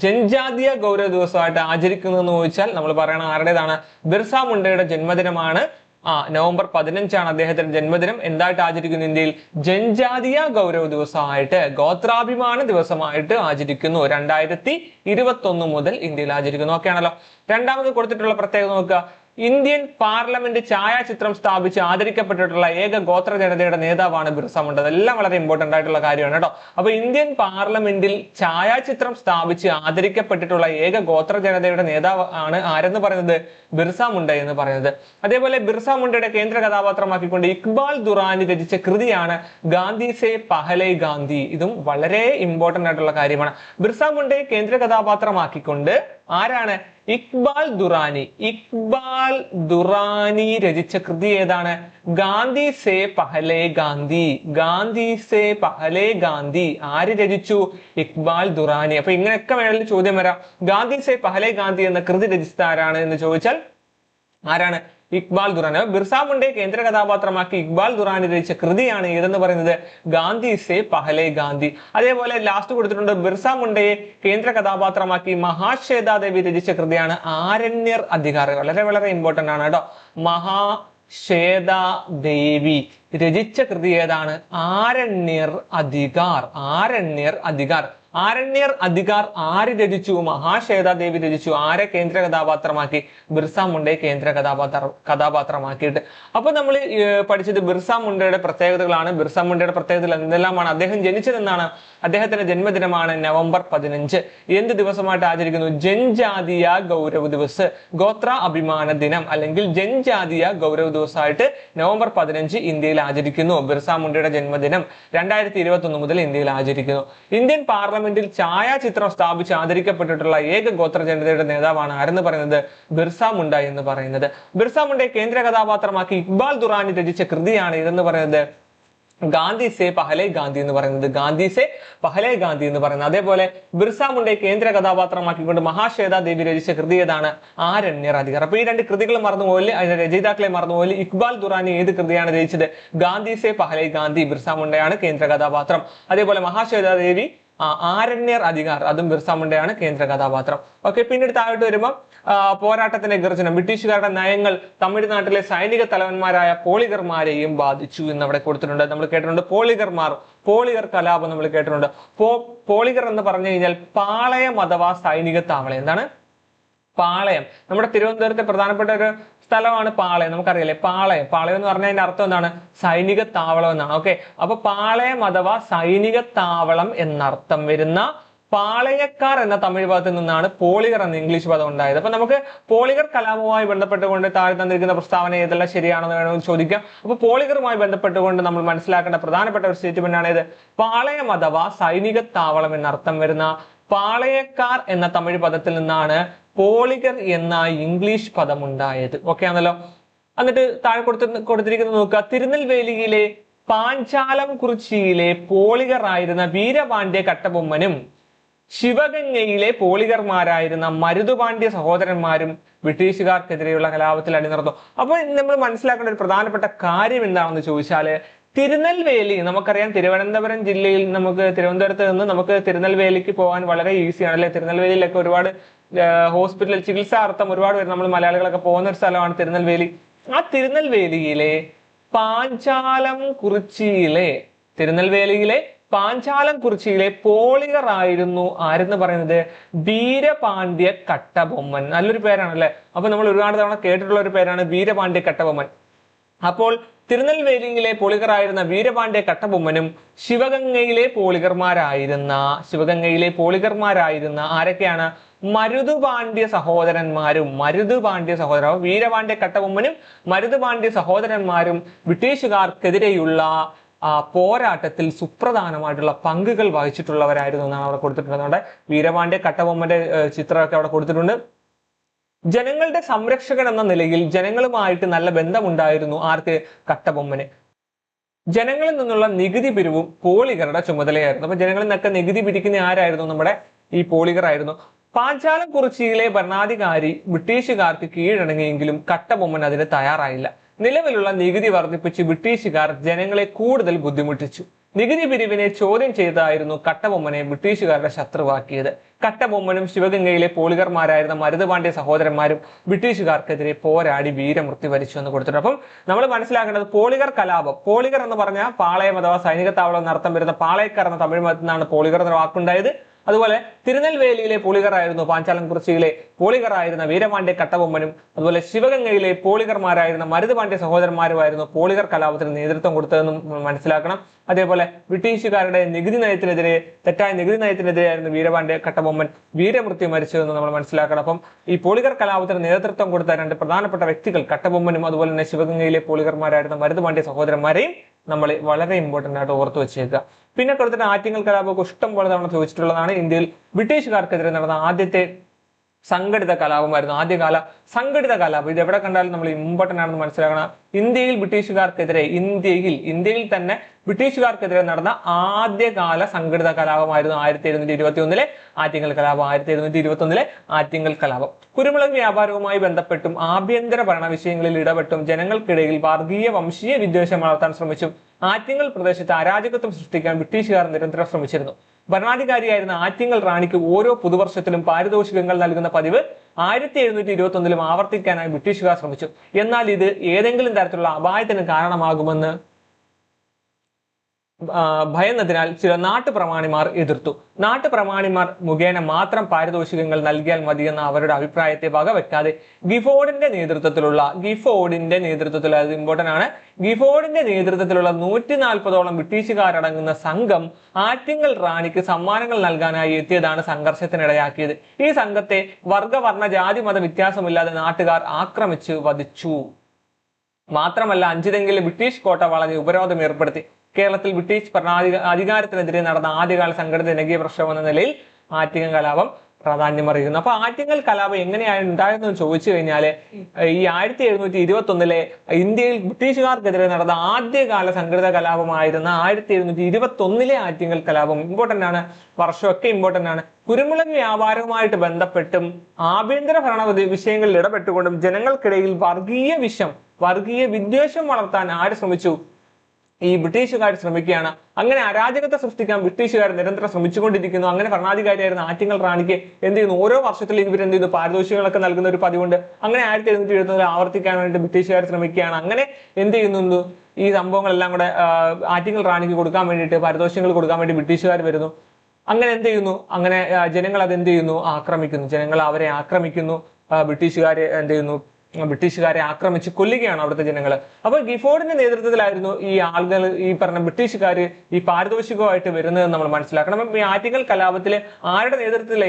ജൻജാതീയ ഗൗരവ ദിവസമായിട്ട് ആചരിക്കുന്നതെന്ന് ചോദിച്ചാൽ നമ്മൾ പറയണം ആരുടേതാണ്? ബിർസ മുണ്ടയുടെ ജന്മദിനമാണ് നവംബർ 15 അദ്ദേഹത്തിന്റെ ജന്മദിനം. എന്തായിട്ട് ആചരിക്കുന്നു ഇന്ത്യയിൽ? ജൻജാതീയ ഗൗരവ ദിവസമായിട്ട്, ഗോത്രാഭിമാന ദിവസമായിട്ട് ആചരിക്കുന്നു. 2021 മുതൽ ഇന്ത്യയിൽ ആചരിക്കുന്നു. ഓക്കെ ആണല്ലോ. രണ്ടാമത് കൊടുത്തിട്ടുള്ള പ്രത്യേകത നോക്കുക. ഇന്ത്യൻ പാർലമെന്റ് ഛായാചിത്രം സ്ഥാപിച്ച് ആദരിക്കപ്പെട്ടിട്ടുള്ള ഏക ഗോത്ര ജനതയുടെ നേതാവാണ് ബിർസ മുണ്ട. അതെല്ലാം വളരെ ഇമ്പോർട്ടന്റ് ആയിട്ടുള്ള കാര്യമാണ് കേട്ടോ. അപ്പൊ ഇന്ത്യൻ പാർലമെന്റിൽ ഛായാചിത്രം സ്ഥാപിച്ച് ആദരിക്കപ്പെട്ടിട്ടുള്ള ഏക ഗോത്ര ജനതയുടെ നേതാവ് ആണ് ആരെന്ന് പറയുന്നത്? ബിർസ മുണ്ട എന്ന് പറയുന്നത്. അതേപോലെ ബിർസ മുണ്ടയുടെ കേന്ദ്ര കഥാപാത്രമാക്കിക്കൊണ്ട് ഇക്ബാൽ ദുറാനി രചിച്ച കൃതിയാണ് ഗാന്ധി സേ പഹലെ ഗാന്ധി. ഇതും വളരെ ഇമ്പോർട്ടന്റ് ആയിട്ടുള്ള കാര്യമാണ്. ബിർസ മുണ്ടയെ കേന്ദ്ര കഥാപാത്രമാക്കിക്കൊണ്ട് ആരാണ്? ഇക്ബാൽ ദുറാനി. ഇക്ബാൽ ദുറാനി രചിച്ച കൃതി ഏതാണ്? ഗാന്ധി സേ പഹലെ ഗാന്ധി. ഗാന്ധി സേ പഹലെ ഗാന്ധി ആര് രചിച്ചു? ഇക്ബാൽ ദുറാനി. അപ്പൊ ഇങ്ങനെയൊക്കെ വേണമെങ്കിൽ ചോദ്യം വരാം. ഗാന്ധി സേ പഹലെ ഗാന്ധി എന്ന കൃതി രചിച്ചത് ആരാണ് എന്ന് ചോദിച്ചാൽ ആരാണ്? ഇക്ബാൽ ദുറാനി. ബിർസ മുണ്ടയെ കേന്ദ്ര കഥാപാത്രമാക്കി ഇക്ബാൽ ദുറാനി രചിച്ച കൃതിയാണ് ഏതെന്ന് പറയുന്നത്? ഗാന്ധി സേ പഹലെ ഗാന്ധി. അതേപോലെ ലാസ്റ്റ് കൊടുത്തിട്ടുണ്ട് ബിർസ മുണ്ടയെ കേന്ദ്ര കഥാപാത്രമാക്കി മഹാശ്വേതാ ദേവി രചിച്ച കൃതിയാണ് ആരണ്യർ അധികാർ. വളരെ വളരെ ഇമ്പോർട്ടന്റ് ആണ് കേട്ടോ. മഹാശ്വേതാ ദേവി രചിച്ച കൃതി ഏതാണ്? ആരണ്യർ അധികാർ. ആരണ്യർ അധികാർ. ആരണ്യർ അധികാർ ആര് രചിച്ചു? മഹാശ്വേതാ ദേവി രചിച്ചു. ആരെ കേന്ദ്ര കഥാപാത്രമാക്കി? ബിർസ മുണ്ടയെ കേന്ദ്ര കഥാപാത്രമാക്കിയിട്ട്. അപ്പൊ നമ്മൾ പഠിച്ചത് ബിർസ മുണ്ടയുടെ പ്രത്യേകതകളാണ്. ബിർസ മുണ്ടയുടെ പ്രത്യേകതകൾ എന്തെല്ലാമാണ്? അദ്ദേഹം ജനിച്ചതെന്നാണ്? അദ്ദേഹത്തിന്റെ ജന്മദിനമാണ് നവംബർ 15. എന്ത് ദിവസമായിട്ട് ആചരിക്കുന്നു? ജൻജാതീയ ഗൗരവ ദിവസ്, ഗോത്ര അഭിമാന ദിനം അല്ലെങ്കിൽ ജൻജാതീയ ഗൗരവ ദിവസമായിട്ട് നവംബർ 15 ഇന്ത്യയിൽ ആചരിക്കുന്നു. ബിർസ മുണ്ടയുടെ ജന്മദിനം 2021 മുതൽ ഇന്ത്യയിൽ ആചരിക്കുന്നു. ഇന്ത്യൻ പാർലമെന്റിൽ ഛായാചിത്രം സ്ഥാപിച്ച് ആദരിക്കപ്പെട്ടിട്ടുള്ള ഏക ഗോത്ര ജനതയുടെ നേതാവാണ് ആരെന്ന് പറയുന്നത്? ബിർസ മുണ്ട എന്ന് പറയുന്നത്. ബിർസ മുണ്ടയെ കേന്ദ്ര കഥാപാത്രമാക്കി ഇക്ബാൽ ദുറാനി രചിച്ച കൃതിയാണ് ഇതെന്ന് പറയുന്നത്? ഗാന്ധി സേ പഹലെ ഗാന്ധി എന്ന് പറയുന്നത്. ഗാന്ധി സേ പഹലെ ഗാന്ധി എന്ന് പറയുന്നത്. അതേപോലെ ബിർസ മുണ്ടയെ കേന്ദ്ര കഥാപാത്രമാക്കിക്കൊണ്ട് മഹാശ്വേതാ ദേവി രചിച്ച കൃതി ഏതാണ്? ആരണ്യർ അധികാർ. അപ്പൊ ഈ രണ്ട് കൃതികൾ മറന്നുപോലെ, അതിന്റെ രചയിതാക്കളെ മറന്നുപോലെ, ഇക്ബാൽ ദുറാനി ഏത് കൃതിയാണ് രചിച്ചത്? ഗാന്ധി സേ പഹലെ ഗാന്ധി. ബിർസ മുണ്ടയാണ് കേന്ദ്ര കഥാപാത്രം. അതേപോലെ മഹാശ്വേതാ ദേവി ആരണ്യർ അധികാർ, അതും ബിർസ മുണ്ടയാണ് കേന്ദ്ര കഥാപാത്രം. ഓക്കെ. പിന്നീട് താഴോട്ട് വരുമ്പോൾ പോരാട്ടത്തിന്റെ ഗർജനം, ബ്രിട്ടീഷുകാരുടെ നയങ്ങൾ തമിഴ്നാട്ടിലെ സൈനിക തലവന്മാരായ പോളിഗർമാരെയും ബാധിച്ചു എന്ന് അവിടെ കൊടുത്തിട്ടുണ്ട്. നമ്മൾ കേട്ടിട്ടുണ്ട് പോളിഗർ കലാപം നമ്മൾ കേട്ടിട്ടുണ്ട്. പോളിഗർ എന്ന് പറഞ്ഞു കഴിഞ്ഞാൽ പാളയം അഥവാ സൈനിക താവളം. എന്താണ് പാളയം? നമ്മുടെ തിരുവനന്തപുരത്തെ പ്രധാനപ്പെട്ട ഒരു സ്ഥലമാണ് പാളയം. നമുക്കറിയാലേ പാളയം എന്ന് പറഞ്ഞാൽ അതിന്റെ അർത്ഥം എന്താണ്? സൈനിക താവളം എന്നാണ്. ഓക്കെ. അപ്പൊ പാളയം അഥവാ സൈനിക താവളം എന്നർത്ഥം വരുന്ന പാളയക്കാർ എന്ന തമിഴ് പദത്തിൽ നിന്നാണ് പോളിഗർ എന്ന ഇംഗ്ലീഷ് പദം ഉണ്ടായത്. അപ്പൊ നമുക്ക് പോളിഗർ കലാപവുമായി ബന്ധപ്പെട്ടുകൊണ്ട് താഴെ തന്നിരിക്കുന്ന പ്രസ്താവന ഏതെല്ലാം ശരിയാണെന്ന് വേണമെങ്കിൽ ചോദിക്കാം. അപ്പൊ പോളിഗറുമായി ബന്ധപ്പെട്ടുകൊണ്ട് നമ്മൾ മനസ്സിലാക്കേണ്ട പ്രധാനപ്പെട്ട ഒരു സ്റ്റേറ്റ്മെന്റ് ആണ് ഇത്. പാളയം അഥവാ സൈനിക താവളം എന്നർത്ഥം വരുന്ന പാളയക്കാർ എന്ന തമിഴ് പദത്തിൽ നിന്നാണ് പോളിഗർ എന്ന ഇംഗ്ലീഷ് പദം ഉണ്ടായത്. ഓക്കെ ആണല്ലോ. എന്നിട്ട് താഴെ കൊടുത്തിരിക്കുന്നത് നോക്കുക. തിരുനെൽവേലിയിലെ പാഞ്ചാലം കുറിച്ചിയിലെ പോളിഗർ ആയിരുന്ന വീരപാണ്ഡ്യ കട്ടബൊമ്മനും ശിവഗംഗയിലെ പോളിഗർമാരായിരുന്ന മരുതുപാണ്ഡ്യ സഹോദരന്മാരും ബ്രിട്ടീഷുകാർക്കെതിരെയുള്ള കലാപത്തിൽ അണിനിരന്നു. അപ്പൊ നമ്മൾ മനസ്സിലാക്കേണ്ട ഒരു പ്രധാനപ്പെട്ട കാര്യം എന്താണെന്ന് ചോദിച്ചാല്, തിരുനെൽവേലി നമുക്കറിയാം, തിരുവനന്തപുരം ജില്ലയിൽ തിരുവനന്തപുരത്ത് നിന്ന് നമുക്ക് തിരുനെൽവേലിക്ക് പോകാൻ വളരെ ഈസിയാണ് അല്ലെ. തിരുനെൽവേലിയിലൊക്കെ ഒരുപാട് ഹോസ്പിറ്റൽ ചികിത്സാർത്ഥം ഒരുപാട് പേര് നമ്മൾ മലയാളികളൊക്കെ പോകുന്ന ഒരു സ്ഥലമാണ് തിരുനെൽവേലി. ആ തിരുനെൽവേലിയിലെ പാഞ്ചാലം കുറിച്ചിയിലെ പോളിഗർ ആയിരുന്നു ആരെന്ന് പറയുന്നത്? വീരപാണ്ഡ്യ കട്ടബൊമ്മൻ. നല്ലൊരു പേരാണല്ലേ. അപ്പൊ നമ്മൾ ഒരുപാട് തവണ കേട്ടിട്ടുള്ള ഒരു പേരാണ് വീരപാണ്ഡ്യ കട്ടബൊമ്മൻ. അപ്പോൾ തിരുനെൽവേലിയിലെ പോളിഗറായിരുന്ന വീരപാണ്ഡ്യ കട്ടബൊമ്മനും ശിവഗംഗയിലെ പോളിഗർമാരായിരുന്ന ആരൊക്കെയാണ്? മരുതുപാണ്ഡ്യ സഹോദരന്മാരും. വീരപാണ്ഡ്യ കട്ടബൊമ്മനും മരുതുപാണ്ഡ്യ സഹോദരന്മാരും ബ്രിട്ടീഷുകാർക്കെതിരെയുള്ള പോരാട്ടത്തിൽ സുപ്രധാനമായിട്ടുള്ള പങ്കുകൾ വഹിച്ചിട്ടുള്ളവരായിരുന്നു എന്നാണ് അവിടെ കൊടുത്തിട്ടുള്ളത്. നമ്മുടെ വീരപാണ്ഡ്യ കട്ടബൊമ്മന്റെ ചിത്രമൊക്കെ അവിടെ കൊടുത്തിട്ടുണ്ട്. ജനങ്ങളുടെ സംരക്ഷകൻ എന്ന നിലയിൽ ജനങ്ങളുമായിട്ട് നല്ല ബന്ധമുണ്ടായിരുന്നു ആർക്ക്? കട്ടബൊമ്മന്. ജനങ്ങളിൽ നിന്നുള്ള നികുതി പിരിവും പോളിഗറുടെ ചുമതലയായിരുന്നു. അപ്പൊ ജനങ്ങളിൽ നിന്നൊക്കെ നികുതി പിരിക്കുന്ന ആരായിരുന്നു? നമ്മുടെ ഈ പോളിഗർ ആയിരുന്നു. പാഞ്ചാലം കുറിച്ചിയിലെ ഭരണാധികാരി ബ്രിട്ടീഷുകാർക്ക് കീഴടങ്ങിയെങ്കിലും കട്ടബൊമ്മൻ അതിന് തയ്യാറായില്ല. നിലവിലുള്ള നികുതി വർദ്ധിപ്പിച്ച് ബ്രിട്ടീഷുകാർ ജനങ്ങളെ കൂടുതൽ ബുദ്ധിമുട്ടിച്ചു. നികുതി പിരിവിനെ ചോദ്യം ചെയ്തായിരുന്നു കട്ടബൊമ്മനെ ബ്രിട്ടീഷുകാരുടെ ശത്രുവാക്കിയത്. കട്ടബൊമ്മനും ശിവഗംഗയിലെ പോളിഗർമാരായിരുന്ന മരുതുപാണ്ഡ്യ സഹോദരന്മാരും ബ്രിട്ടീഷുകാർക്കെതിരെ പോരാടി വീരമൃത്യു വരിച്ചു എന്ന് കൊടുത്തിട്ടുണ്ട്. അപ്പം നമ്മൾ മനസ്സിലാക്കേണ്ടത് പോളിഗർ കലാപം, പോളിഗർ എന്ന് പറഞ്ഞാൽ പാളയം അഥവാ സൈനിക താവളം എന്നർത്ഥം വരുന്ന പാളയക്കാർ എന്ന തമിഴ് മതത്തിൽ നിന്നാണ് പോളിഗർ എന്ന വാക്കുണ്ടായത്. അതുപോലെ തിരുനെൽവേലിയിലെ പോളിഗറായിരുന്നു പാഞ്ചാലംകുറിച്ചിയിലെ പോളിഗറായിരുന്ന വീരപാണ്ഡ്യ കട്ടബൊമ്മനും അതുപോലെ ശിവഗംഗയിലെ പോളിഗർമാരായിരുന്ന മരുതുപാണ്ഡ്യ സഹോദരന്മാരുമായിരുന്നു പോളിഗർ കലാപത്തിന് നേതൃത്വം കൊടുത്തതെന്നും മനസ്സിലാക്കണം. അതേപോലെ ബ്രിട്ടീഷുകാരുടെ നികുതി നയത്തിനെതിരെ, തെറ്റായ നികുതി നയത്തിനെതിരെയായിരുന്നു വീരപാണ്ഡ്യ കട്ടബൊമ്മൻ വീരമൃത്യു മരിച്ചതെന്ന് നമ്മൾ മനസ്സിലാക്കണം. അപ്പം ഈ പോളിഗർ കലാപത്തിന് നേതൃത്വം കൊടുത്ത രണ്ട് പ്രധാനപ്പെട്ട വ്യക്തികൾ കട്ടബൊമ്മനും അതുപോലെ തന്നെ ശിവഗംഗയിലെ പോളിഗർമാരായിരുന്ന മരുതുപാണ്ഡ്യ സഹോദരന്മാരെയും നമ്മൾ വളരെ ഇമ്പോർട്ടന്റ് ആയിട്ട് ഓർത്തു വെച്ചേക്കുക. പിന്നെ കൊടുത്തിട്ട് ആറ്റിങ്ങൽ കലാപമൊക്കെ ഇഷ്ടം പോലെ തവണ ചോദിച്ചിട്ടുള്ളതാണ്. ഇന്ത്യയിൽ ബ്രിട്ടീഷുകാർക്കെതിരെ നടന്ന ആദ്യത്തെ സംഘടിത കലാപമായിരുന്നു, ആദ്യകാല സംഘടിത കലാപം. ഇത് എവിടെ കണ്ടാലും നമ്മൾ ഇമ്പോർട്ടന്റ് ആണെന്ന് മനസ്സിലാക്കണം. ഇന്ത്യയിൽ തന്നെ ബ്രിട്ടീഷുകാർക്കെതിരെ നടന്ന ആദ്യകാല സംഘടിത കലാപമായിരുന്നു 1721 ആറ്റിങ്ങൽ കലാപം. 1721 ആറ്റിങ്ങൽ കലാപം കുരുമുളക് വ്യാപാരവുമായി ബന്ധപ്പെട്ടും ആഭ്യന്തര ഭരണ വിഷയങ്ങളിൽ ഇടപെട്ടും ജനങ്ങൾക്കിടയിൽ വർഗീയ വംശീയ വിദ്വേഷം വളർത്താൻ ശ്രമിച്ചും ആറ്റിങ്ങൽ പ്രദേശത്ത് അരാജകത്വം സൃഷ്ടിക്കാൻ ബ്രിട്ടീഷുകാർ നിരന്തരം ശ്രമിച്ചിരുന്നു. ഭരണാധികാരിയായിരുന്ന ആറ്റിങ്ങൽ റാണിക്ക് ഓരോ പുതുവർഷത്തിലും പാരിതോഷികങ്ങൾ നൽകുന്ന പതിവ് 1721 ആവർത്തിക്കാനായി ബ്രിട്ടീഷുകാർ ശ്രമിച്ചു. എന്നാൽ ഇത് ഏതെങ്കിലും തരത്തിലുള്ള അപായത്തിന് കാരണമാകുമെന്ന് ഭയന്നതിനാൽ ചില നാട്ടുപ്രമാണിമാർ എതിർത്തു. നാട്ടുപ്രമാണിമാർ മുഖേന മാത്രം പാരിതോഷികങ്ങൾ നൽകിയാൽ മതിയെന്ന അവരുടെ അഭിപ്രായത്തെ വകവെക്കാതെ ഗിഫോർഡിന്റെ നേതൃത്വത്തിലുള്ള അത് ഇമ്പോർട്ടന്റ് ആണ്, ഗിഫോർഡിന്റെ നേതൃത്വത്തിലുള്ള 140ഓളം ബ്രിട്ടീഷുകാരടങ്ങുന്ന സംഘം ആറ്റിങ്ങൽ റാണിക്ക് സമ്മാനങ്ങൾ നൽകാനായി എത്തിയതാണ് സംഘർഷത്തിനിടയാക്കിയത്. ഈ സംഘത്തെ വർഗവർണ്ണ ജാതി മത വ്യത്യാസമില്ലാതെ നാട്ടുകാർ ആക്രമിച്ചു വധിച്ചു. മാത്രമല്ല അഞ്ചിതെങ്കിലും ബ്രിട്ടീഷ് കോട്ട വളഞ്ഞ് ഉപരോധം ഏർപ്പെടുത്തി. കേരളത്തിൽ ബ്രിട്ടീഷ് അധികാരത്തിനെതിരെ നടന്ന ആദ്യകാല സംഘടിത ജനകീയ പ്രക്ഷോഭം എന്ന നിലയിൽ ആറ്റിങ്ങൽ കലാപം പ്രാധാന്യമറിയുന്നു. അപ്പൊ ആറ്റിങ്ങൽ കലാപം എങ്ങനെയാണ് ഉണ്ടായതെന്ന് ചോദിച്ചു കഴിഞ്ഞാല് ഈ 1721 ഇന്ത്യയിൽ ബ്രിട്ടീഷുകാർക്കെതിരെ നടന്ന ആദ്യകാല സംഘടിത കലാപമായിരുന്ന 1721 ആറ്റിങ്ങൽ കലാപം ഇമ്പോർട്ടന്റ് ആണ്, വർഷമൊക്കെ ഇമ്പോർട്ടന്റ് ആണ്. കുരുമുളക് വ്യാപാരവുമായിട്ട് ബന്ധപ്പെട്ടും ആഭ്യന്തര ഭരണ വിഷയങ്ങളിൽ ഇടപെട്ടുകൊണ്ടും ജനങ്ങൾക്കിടയിൽ വർഗീയ വിദ്വേഷം വളർത്താൻ ആര് ശ്രമിച്ചു? ഈ ബ്രിട്ടീഷുകാർ ശ്രമിക്കുകയാണ്. അങ്ങനെ അരാജകത്തെ സൃഷ്ടിക്കാൻ ബ്രിട്ടീഷുകാർ നിരന്തരം ശ്രമിച്ചുകൊണ്ടിരിക്കുന്നു. അങ്ങനെ ഭരണാധികാരിയായിരുന്ന ആറ്റിങ്ങൽ റാണിക്ക് എന്ത് ചെയ്യുന്നു? ഓരോ വർഷത്തിലും ഇവരെന്ത് ചെയ്യുന്നു? പാരിതോഷികങ്ങളൊക്കെ നൽകുന്ന ഒരു പതിവുണ്ട്. അങ്ങനെ 1721 ആവർത്തിക്കാൻ വേണ്ടി ബ്രിട്ടീഷുകാർ ശ്രമിക്കുകയാണ്. അങ്ങനെ എന്ത് ചെയ്യുന്നു? ഈ സംഭവങ്ങളെല്ലാം കൂടെ ആറ്റിങ്ങൽ റാണിക്ക് കൊടുക്കാൻ വേണ്ടിയിട്ട്, പാരിതോഷികങ്ങൾ കൊടുക്കാൻ വേണ്ടി ബ്രിട്ടീഷുകാർ വരുന്നു. അങ്ങനെ എന്ത് ചെയ്യുന്നു? അങ്ങനെ ജനങ്ങൾ അത് എന്ത് ചെയ്യുന്നു? ആക്രമിക്കുന്നു. ജനങ്ങൾ അവരെ ആക്രമിക്കുന്നു. ബ്രിട്ടീഷുകാരെ ആക്രമിച്ച് കൊല്ലുകയാണ് അവിടുത്തെ ജനങ്ങൾ. അപ്പോൾ ഗിഫോർഡിന്റെ നേതൃത്വത്തിലായിരുന്നു ഈ ആളുകൾ, ഈ പറഞ്ഞ ബ്രിട്ടീഷുകാർ ഈ പാരിതോഷികമായിട്ട് വരുന്നതെന്ന് നമ്മൾ മനസ്സിലാക്കണം. ഈ ആറ്റിങ്ങൽ കലാപത്തില് ആരുടെ നേതൃത്വത്തിൽ,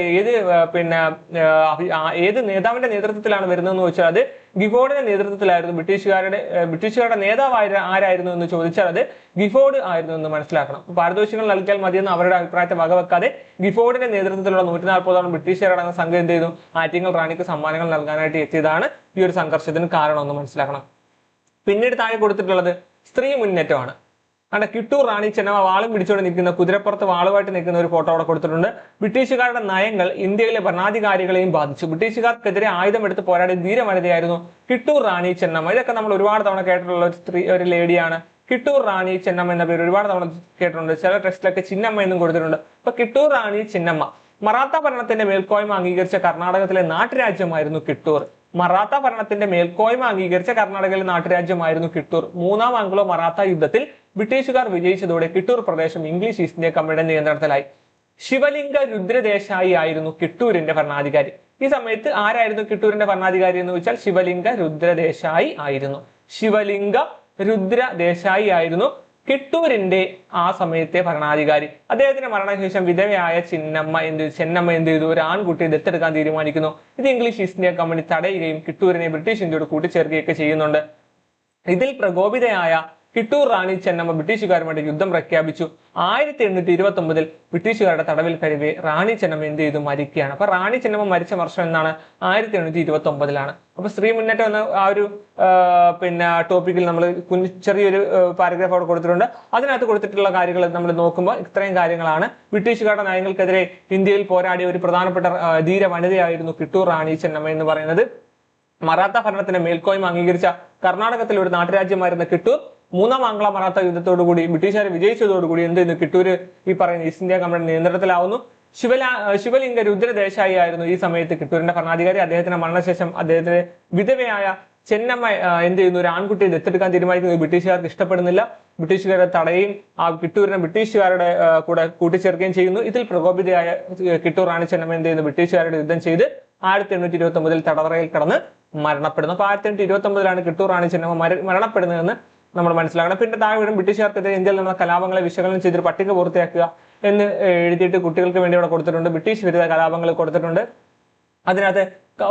ഏത് നേതാവിന്റെ നേതൃത്വത്തിലാണ് വരുന്നതെന്ന് വെച്ചാൽ അത് ഗിഫോർഡിന്റെ നേതൃത്വത്തിലായിരുന്നു. ബ്രിട്ടീഷുകാരുടെ നേതാവ് ആരായിരുന്നു എന്ന് ചോദിച്ചാൽ അത് ഗിഫോർഡ് ആയിരുന്നു എന്ന് മനസ്സിലാക്കണം. പാരിതോഷികങ്ങൾ നൽകിയാൽ മതിയെന്ന് അവരുടെ അഭിപ്രായത്തെ വകവെക്കാതെ ഗിഫോർഡിന്റെ നേതൃത്വത്തിലുള്ള 140ഓളം ബ്രിട്ടീഷുകാരടങ്ങുന്ന സംഘം എന്ത് ചെയ്തു? ആറ്റിങ്ങൽ റാണിക്ക് സമ്മാനങ്ങൾ നൽകാനായിട്ട് എത്തിയതാണ് ഈ ഒരു സംഘർഷത്തിന് കാരണമെന്ന് മനസ്സിലാക്കണം. പിന്നീട് താഴെ കൊടുത്തിട്ടുള്ളത് സ്ത്രീ മുന്നേറ്റമാണ്. അവിടെ കിട്ടൂർ റാണി ചെന്നമ്മ വാളും പിടിച്ചുകൊണ്ട് നിൽക്കുന്ന, കുതിരപ്പുറത്ത് വാളുമായിട്ട് നിൽക്കുന്ന ഒരു ഫോട്ടോ അവിടെ കൊടുത്തിട്ടുണ്ട്. ബ്രിട്ടീഷുകാരുടെ നയങ്ങൾ ഇന്ത്യയിലെ ഭരണാധികാരികളെയും ബാധിച്ചു. ബ്രിട്ടീഷുകാർക്കെതിരെ ആയുധമെടുത്ത് പോരാടിയ ധീരവനിതയായിരുന്നു കിട്ടൂർ റാണി ചെന്നമ്മ. ഇതൊക്കെ നമ്മൾ ഒരുപാട് തവണ കേട്ടിട്ടുള്ള ഒരു ലേഡിയാണ്. കിട്ടൂർ റാണി ചെന്നമ്മ എന്ന പേര് ഒരുപാട് തവണ കേട്ടിട്ടുണ്ട്. ചില ടെക്സ്റ്റിലൊക്കെ ചിന്നമ്മ എന്നും കൊടുത്തിട്ടുണ്ട്. അപ്പൊ കിട്ടൂർ റാണി ചെന്നമ്മ മറാത്ത ഭരണത്തിന്റെ മേൽക്കോയ്മ അംഗീകരിച്ച കർണാടകത്തിലെ നാട്ടുരാജ്യമായിരുന്നു കിട്ടൂർ. മറാത്ത ഭരണത്തിന്റെ മേൽക്കോയ്മ അംഗീകരിച്ച കർണാടകയിലെ നാട്ടുരാജ്യമായിരുന്നു കിട്ടൂർ. മൂന്നാം ആംഗ്ലോ മറാത്ത യുദ്ധത്തിൽ ബ്രിട്ടീഷുകാർ വിജയിച്ചതോടെ കിട്ടൂർ പ്രദേശം ഇംഗ്ലീഷ് ഈസ്റ്റ് ഇന്ത്യ കമ്പനിയുടെ നിയന്ത്രണത്തിലായി. ശിവലിംഗ രുദ്രദേശായി ആയിരുന്നു കിട്ടൂരിന്റെ ഭരണാധികാരി. ഈ സമയത്ത് ആരായിരുന്നു കിട്ടൂരിന്റെ ഭരണാധികാരി എന്ന് വെച്ചാൽ ശിവലിംഗ രുദ്രദേശായി ആയിരുന്നു. ശിവലിംഗ രുദ്രദേശായി ആയിരുന്നു കിട്ടൂരിന്റെ ആ സമയത്തെ ഭരണാധികാരി. അദ്ദേഹത്തിന്റെ മരണശേഷം വിധവയായ ചെന്നമ്മ എന്ത് ചെയ്തു? ഒരു ആൺകുട്ടിയെ ദത്തെടുക്കാൻ തീരുമാനിക്കുന്നു. ഇത് ഇംഗ്ലീഷ് ഈസ്റ്റ് ഇന്ത്യ കമ്പനി തടയുകയും കിട്ടൂരിനെ ബ്രിട്ടീഷ് ഇന്ത്യയോട് കൂട്ടിച്ചേർക്കുകയൊക്കെ ചെയ്യുന്നുണ്ട്. ഇതിൽ പ്രകോപിതയായ കിട്ടൂർ റാണി ചെന്നമ്മ ബ്രിട്ടീഷുകാരുമായിട്ട് യുദ്ധം പ്രഖ്യാപിച്ചു. 1829 ബ്രിട്ടീഷുകാരുടെ തടവിൽ കഴിവേ റാണി ചെന്നമ്മ എന്ത് ചെയ്തു? മരിക്കുകയാണ്. അപ്പൊ റാണി ചെന്നമ്മ മരിച്ച വർഷം എന്നാണ്? 1829. അപ്പൊ സ്ത്രീ മുന്നേറ്റം എന്ന ആ ഒരു ടോപ്പിക്കിൽ നമ്മൾ ചെറിയൊരു പാരഗ്രാഫ് അവിടെ കൊടുത്തിട്ടുണ്ട്. അതിനകത്ത് കൊടുത്തിട്ടുള്ള കാര്യങ്ങൾ നമ്മൾ നോക്കുമ്പോൾ ഇത്രയും കാര്യങ്ങളാണ്. ബ്രിട്ടീഷുകാരുടെ നയങ്ങൾക്കെതിരെ ഇന്ത്യയിൽ പോരാടിയ ഒരു പ്രധാനപ്പെട്ട ധീര വനിതയായിരുന്നു കിട്ടൂർ റാണി ചെന്നമ്മ എന്ന് പറയുന്നത്. മറാത്ത ഭരണത്തിന്റെ മേൽക്കോയ്മ അംഗീകരിച്ച കർണാടകത്തിലെ ഒരു നാട്ടുരാജ്യമായിരുന്ന കിട്ടൂർ മൂന്നാം ആംഗ്ല മറാത്ത യുദ്ധത്തോടുകൂടി ബ്രിട്ടീഷുകാർ വിജയിച്ചതോടുകൂടി എന്ത് ചെയ്യുന്നു, കിട്ടൂര് ഈ പറയുന്ന ഈസ്റ്റ് ഇന്ത്യ കമ്പനി നിയന്ത്രണത്തിലാവുന്നു. ശിവലിംഗ രുദ്രദേശായി ആയിരുന്നു ഈ സമയത്ത് കിട്ടൂരിന്റെ ഭരണാധികാരി. അദ്ദേഹത്തിന്റെ മരണശേഷം അദ്ദേഹത്തിന്റെ വിധവയായ ചെന്നമ്മ എന്ത് ചെയ്യുന്നു, ഒരു ആൺകുട്ടിയെ ദത്തെടുക്കാൻ തീരുമാനിക്കുന്നത് ബ്രിട്ടീഷുകാർക്ക് ഇഷ്ടപ്പെടുന്നില്ല. ബ്രിട്ടീഷുകാരെ തടയുകയും ആ കിട്ടൂരിനെ ബ്രിട്ടീഷുകാരുടെ കൂടെ കൂട്ടിച്ചേർക്കുകയും ചെയ്യുന്നു. ഇതിൽ പ്രകോപിതയായ കിട്ടൂർ റാണി ചെന്നമ്മ എന്ത് ചെയ്യുന്നു, ബ്രിട്ടീഷുകാരുടെ യുദ്ധം ചെയ്ത് 1829 തടവറയിൽ കടന്ന് മരണപ്പെടുന്നു. അപ്പൊ 1829 കിട്ടൂർ റാണി ചെന്നമ്മ മരണപ്പെടുന്നതെന്ന് നമ്മൾ മനസ്സിലാക്കണം. പിന്നെ താഴെ ബ്രിട്ടീഷുകാർക്കെതിരെ ഇന്ത്യയിൽ നടന്ന കലാപങ്ങളെ വിശകലനം ചെയ്തൊരു പട്ടിക പൂർത്തിയാക്കുക എന്ന് എഴുതിയിട്ട് കുട്ടികൾക്ക് വേണ്ടി അവിടെ കൊടുത്തിട്ടുണ്ട്. ബ്രിട്ടീഷ് വിരുദ്ധ കലാപങ്ങൾ കൊടുത്തിട്ടുണ്ട്. അതിനകത്ത്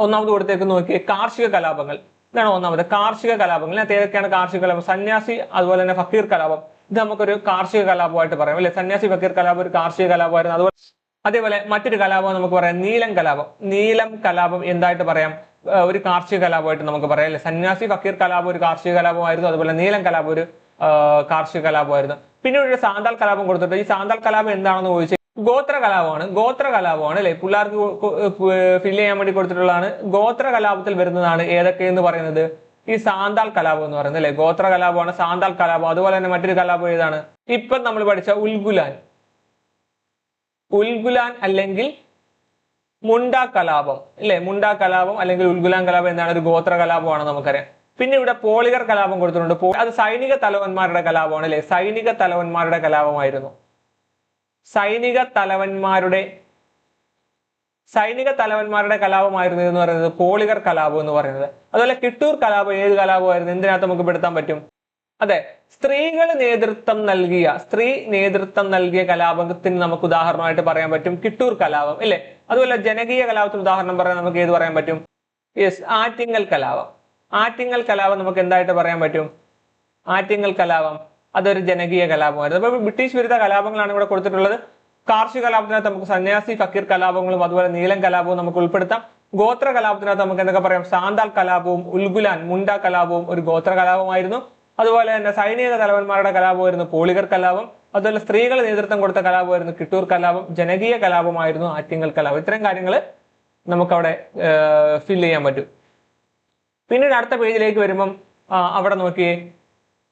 ഒന്നാമത് കൊടുത്തേക്ക് നോക്കിയേ, കാർഷിക കലാപങ്ങൾ. ഇതാണ് ഒന്നാമത്, കാർഷിക കലാപങ്ങൾ. ഇതിനകത്ത് ഏതൊക്കെയാണ് കാർഷിക കലാപം? സന്യാസി, അതുപോലെ തന്നെ ഫക്കീർ കലാപം. ഇത് നമുക്കൊരു കാർഷിക കലാപമായിട്ട് പറയാം അല്ലെ. സന്യാസി ഫക്കീർ കലാപം ഒരു കാർഷിക കലാപമായിരുന്നു. അതേപോലെ മറ്റൊരു കലാപം നമുക്ക് പറയാം നീലം കലാപം. നീലം കലാപം എന്തായിട്ട് പറയാം? ഒരു കാർഷിക കലാപമായിട്ട് നമുക്ക് പറയാം അല്ലെ. സന്യാസി ഫക്കീർ കലാപം ഒരു കാർഷിക കലാപമായിരുന്നു. അതുപോലെ നീലം കലാപം ഒരു കാർഷിക കലാപമായിരുന്നു. പിന്നെ ഒരു സാന്താൾ കലാപം കൊടുത്തിട്ട്, ഈ സാന്താൾ കലാപം എന്താണെന്ന് ചോദിച്ചാൽ ഗോത്ര കലാപമാണ് അല്ലെ. പിള്ളേർക്ക് ഫില്ല് ചെയ്യാൻ വേണ്ടി കൊടുത്തിട്ടുള്ളതാണ്. ഗോത്ര കലാപത്തിൽ വരുന്നതാണ് ഏതൊക്കെയെന്ന് പറയുന്നത് ഈ സാന്താൾ കലാപം എന്ന് പറയുന്നത് അല്ലെ. ഗോത്ര കലാപമാണ് സാന്താൾ കലാപം. അതുപോലെ തന്നെ മറ്റൊരു കലാപം ഏതാണ്? ഇപ്പം നമ്മൾ പഠിച്ച ഉൽഗുലാൻ അല്ലെങ്കിൽ മുണ്ട കലാപം അല്ലെ. മുണ്ട കലാപം അല്ലെങ്കിൽ ഉൽഗുലാൻ കലാപം എന്താണ്? ഒരു ഗോത്ര കലാപമാണ് നമുക്കറിയാം. പിന്നെ ഇവിടെ പോളിഗർ കലാപം കൊടുത്തിട്ടുണ്ട്. അത് സൈനിക തലവന്മാരുടെ കലാപമാണ് അല്ലെ. സൈനിക തലവന്മാരുടെ കലാപമായിരുന്നു. സൈനിക തലവന്മാരുടെ കലാപമായിരുന്നു എന്ന് പറയുന്നത് പോളിഗർ കലാപം എന്ന് പറയുന്നത്. അതുപോലെ കിട്ടൂർ കലാപം ഏത് കലാപമായിരുന്നു? എന്തിനകത്ത് നമുക്ക് പെടുത്താൻ പറ്റും? അതെ, സ്ത്രീ നേതൃത്വം നൽകിയ കലാപത്തിന് നമുക്ക് ഉദാഹരണമായിട്ട് പറയാൻ പറ്റും കിട്ടൂർ കലാപം അല്ലെ. അതുപോലെ ജനകീയ കലാപത്തിന് ഉദാഹരണം പറയാൻ നമുക്ക് ഏത് പറയാൻ പറ്റും? യെസ്, ആറ്റിങ്ങൽ കലാപം നമുക്ക് എന്തായിട്ട് പറയാൻ പറ്റും? ആറ്റിങ്ങൽ കലാപം അതൊരു ജനകീയ കലാപമായിരുന്നു. അപ്പൊ ബ്രിട്ടീഷ് വിരുദ്ധ കലാപങ്ങളാണ് ഇവിടെ കൊടുത്തിട്ടുള്ളത്. കാർഷിക കലാപത്തിനകത്ത് നമുക്ക് സന്യാസി ഫക്കീർ കലാപങ്ങളും അതുപോലെ നീലം കലാപവും നമുക്ക് ഉൾപ്പെടുത്താം. ഗോത്ര കലാപത്തിനകത്ത് നമുക്ക് എന്തൊക്കെ പറയാം? സാന്താൾ കലാപവും ഉൽഗുലാൻ മുണ്ട കലാപവും ഒരു ഗോത്ര കലാപമായിരുന്നു. അതുപോലെ തന്നെ സൈനിക തലവന്മാരുടെ കലാപമായിരുന്നു പോളിഗർ കലാപം. അതുപോലെ സ്ത്രീകൾ നേതൃത്വം കൊടുത്ത കലാപമായിരുന്നു കിട്ടൂർ കലാപം. ജനകീയ കലാപമായിരുന്നു ആറ്റിങ്ങൽ കലാപം. ഇത്തരം കാര്യങ്ങൾ നമുക്കവിടെ ഫിൽ ചെയ്യാൻ പറ്റും. പിന്നീട് അടുത്ത പേജിലേക്ക് വരുമ്പം അവിടെ നോക്കിയേ,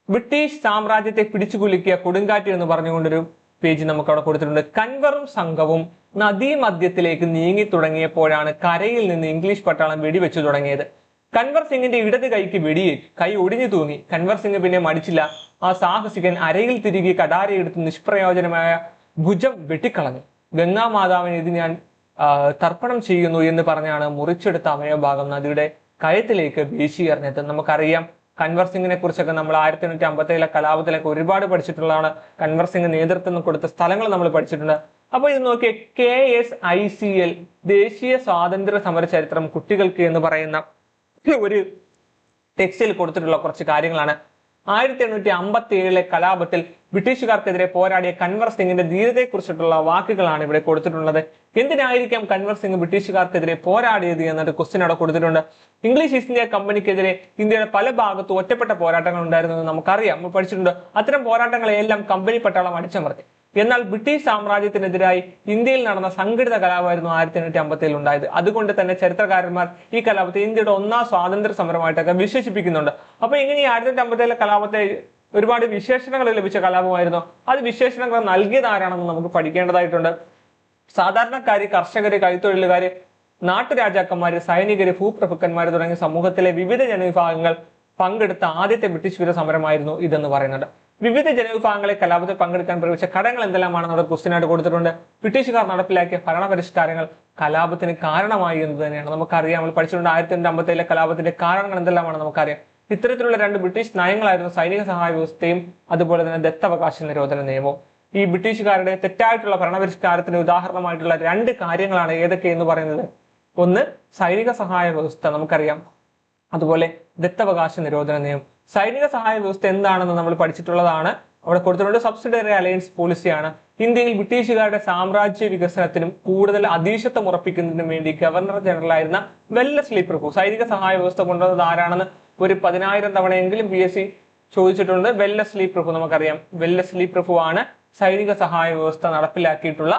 ബ്രിട്ടീഷ് സാമ്രാജ്യത്തെ പിടിച്ചുകുലുക്കിയ കൊടുങ്കാറ്റ് എന്ന് പറഞ്ഞുകൊണ്ടൊരു പേജ് നമുക്ക് അവിടെ കൊടുത്തിട്ടുണ്ട്. കൻവറും സംഘവും നദീമധ്യത്തിലേക്ക് നീങ്ങി തുടങ്ങിയപ്പോഴാണ് കരയിൽ നിന്ന് ഇംഗ്ലീഷ് പട്ടാളം വെടിവെച്ചു തുടങ്ങിയത്. കൻവർ സിംഗിന്റെ ഇടത് കൈക്ക് വെടിയേറ്റു, കൈ ഒടിഞ്ഞു തൂങ്ങി. കൻവർ സിംഗ് പിന്നെ മടിച്ചില്ല. ആ സാഹസികൻ അരയിൽ തിരികെ കടാരയെടുത്ത് നിഷ്പ്രയോജനമായ ഭുജം വെട്ടിക്കളഞ്ഞു. ഗംഗാമാതാവിന് ഇത് ഞാൻ തർപ്പണം ചെയ്യുന്നു എന്ന് പറഞ്ഞാണ് മുറിച്ചെടുത്ത അവയവഭാഗം നദിയുടെ കയത്തിലേക്ക് വീശിയെറിഞ്ഞത്. നമുക്കറിയാം കൻവർ സിംഗിനെ കുറിച്ചൊക്കെ നമ്മൾ 1857 കലാപത്തിലൊക്കെ ഒരുപാട് പഠിച്ചിട്ടുള്ളതാണ്. കൻവർ സിംഗ് നേതൃത്വം കൊടുത്ത സ്ഥലങ്ങൾ നമ്മൾ പഠിച്ചിട്ടുണ്ട്. അപ്പൊ ഇത് നോക്കിയ KSICL ദേശീയ സ്വാതന്ത്ര്യ സമര ചരിത്രം കുട്ടികൾക്ക് എന്ന് പറയുന്ന ഒരു ടെക്സ്റ്റിൽ കൊടുത്തിട്ടുള്ള കുറച്ച് കാര്യങ്ങളാണ്. 1857 കലാപത്തിൽ ബ്രിട്ടീഷുകാർക്കെതിരെ പോരാടിയ കൻവർ സിംഗിന്റെ ധീരതയെക്കുറിച്ചിട്ടുള്ള വാക്കുകളാണ് ഇവിടെ കൊടുത്തിട്ടുള്ളത്. എന്തിനായിരിക്കാം കൻവർ സിംഗ് ബ്രിട്ടീഷുകാർക്കെതിരെ പോരാടിയത് എന്നൊരു ക്വസ്റ്റ്യൻ അവിടെ കൊടുത്തിട്ടുണ്ട്. ഇംഗ്ലീഷ് ഈസ്റ്റ് ഇന്ത്യ കമ്പനിക്കെതിരെ ഇന്ത്യയുടെ പല ഭാഗത്തും ഒറ്റപ്പെട്ട പോരാട്ടങ്ങൾ ഉണ്ടായിരുന്നു എന്ന് നമുക്കറിയാം, നമ്മൾ പഠിച്ചിട്ടുണ്ട്. അത്തരം പോരാട്ടങ്ങളെല്ലാം കമ്പനി പട്ടാളം അടിച്ചമർത്തി. എന്നാൽ ബ്രിട്ടീഷ് സാമ്രാജ്യത്തിനെതിരായി ഇന്ത്യയിൽ നടന്ന സംഘടിത കലാപമായിരുന്നു 1857 ഉണ്ടായത്. അതുകൊണ്ട് തന്നെ ചരിത്രകാരന്മാർ ഈ കലാപത്തെ ഇന്ത്യയുടെ ഒന്നാം സ്വാതന്ത്ര്യ സമരമായിട്ടൊക്കെ വിശേഷിപ്പിക്കുന്നുണ്ട്. അപ്പൊ ഇങ്ങനെ ഈ 1857 കലാപത്തെ ഒരുപാട് വിശേഷണങ്ങൾ ലഭിച്ച കലാപമായിരുന്നു. അത് വിശേഷണങ്ങൾ നൽകിയത് ആരാണെന്ന് നമുക്ക് പഠിക്കേണ്ടതായിട്ടുണ്ട്. സാധാരണക്കാര്, കർഷകര്, കൈത്തൊഴിലുകാര്, നാട്ടുരാജാക്കന്മാര്, സൈനികര്, ഭൂപ്രഭുക്കന്മാര് തുടങ്ങിയ സമൂഹത്തിലെ വിവിധ ജനവിഭാഗങ്ങൾ പങ്കെടുത്ത ആദ്യത്തെ ബ്രിട്ടീഷ് വിരുദ്ധ സമരമായിരുന്നു ഇതെന്ന് പറയുന്നുണ്ട്. വിവിധ ജനവിഭാഗങ്ങളെ കലാപത്തിൽ പങ്കെടുക്കാൻ പ്രവേശിച്ച ഘടകങ്ങൾ എന്തെല്ലാമാണെന്ന് അവിടെ ക്വസ്റ്റ്യനായിട്ട് കൊടുത്തിട്ടുണ്ട്. ബ്രിട്ടീഷുകാർ നടപ്പിലാക്കിയ ഭരണപരിഷ്കാരങ്ങൾ കലാപത്തിന് കാരണമായി എന്ന് തന്നെയാണ് നമുക്കറിയാം. നമ്മൾ പഠിച്ചിട്ടുണ്ട് 1857 കലാപത്തിന്റെ കാരണങ്ങൾ എന്തെല്ലാമാണ് നമുക്കറിയാം. ഇത്തരത്തിലുള്ള രണ്ട് ബ്രിട്ടീഷ് നയങ്ങളായിരുന്നു സൈനിക സഹായ വ്യവസ്ഥയും അതുപോലെ തന്നെ ദത്തവകാശ നിരോധന നിയമവും. ഈ ബ്രിട്ടീഷുകാരുടെ തെറ്റായിട്ടുള്ള ഭരണപരിഷ്കാരത്തിന് ഉദാഹരണമായിട്ടുള്ള രണ്ട് കാര്യങ്ങളാണ് ഏതൊക്കെ എന്ന് പറയുന്നത്. ഒന്ന് സൈനിക സഹായ വ്യവസ്ഥ നമുക്കറിയാം, അതുപോലെ ദത്തവകാശ നിരോധന നിയമം. സൈനിക സഹായ വ്യവസ്ഥ എന്താണെന്ന് നമ്മൾ പഠിച്ചിട്ടുള്ളതാണ്. അവിടെ കൊടുത്തിട്ടുണ്ട് സബ്സിഡറി അലയൻസ് പോളിസിയാണ്. ഇന്ത്യയിൽ ബ്രിട്ടീഷുകാരുടെ സാമ്രാജ്യ വികസനത്തിനും കൂടുതൽ അധീശത്വം ഉറപ്പിക്കുന്നതിനും വേണ്ടി ഗവർണർ ജനറൽ ആയിരുന്ന വെല്ലസ്ലി പ്രഭു സൈനിക സഹായ വ്യവസ്ഥ കൊണ്ടുവന്നത് ആരാണെന്ന് ഒരു 10,000 തവണയെങ്കിലും PSC ചോദിച്ചിട്ടുണ്ട്. വെല്ലസ്ലി പ്രഭു നമുക്കറിയാം. വെല്ലസ്ലി പ്രഭു ആണ് സൈനിക സഹായ വ്യവസ്ഥ നടപ്പിലാക്കിയിട്ടുള്ള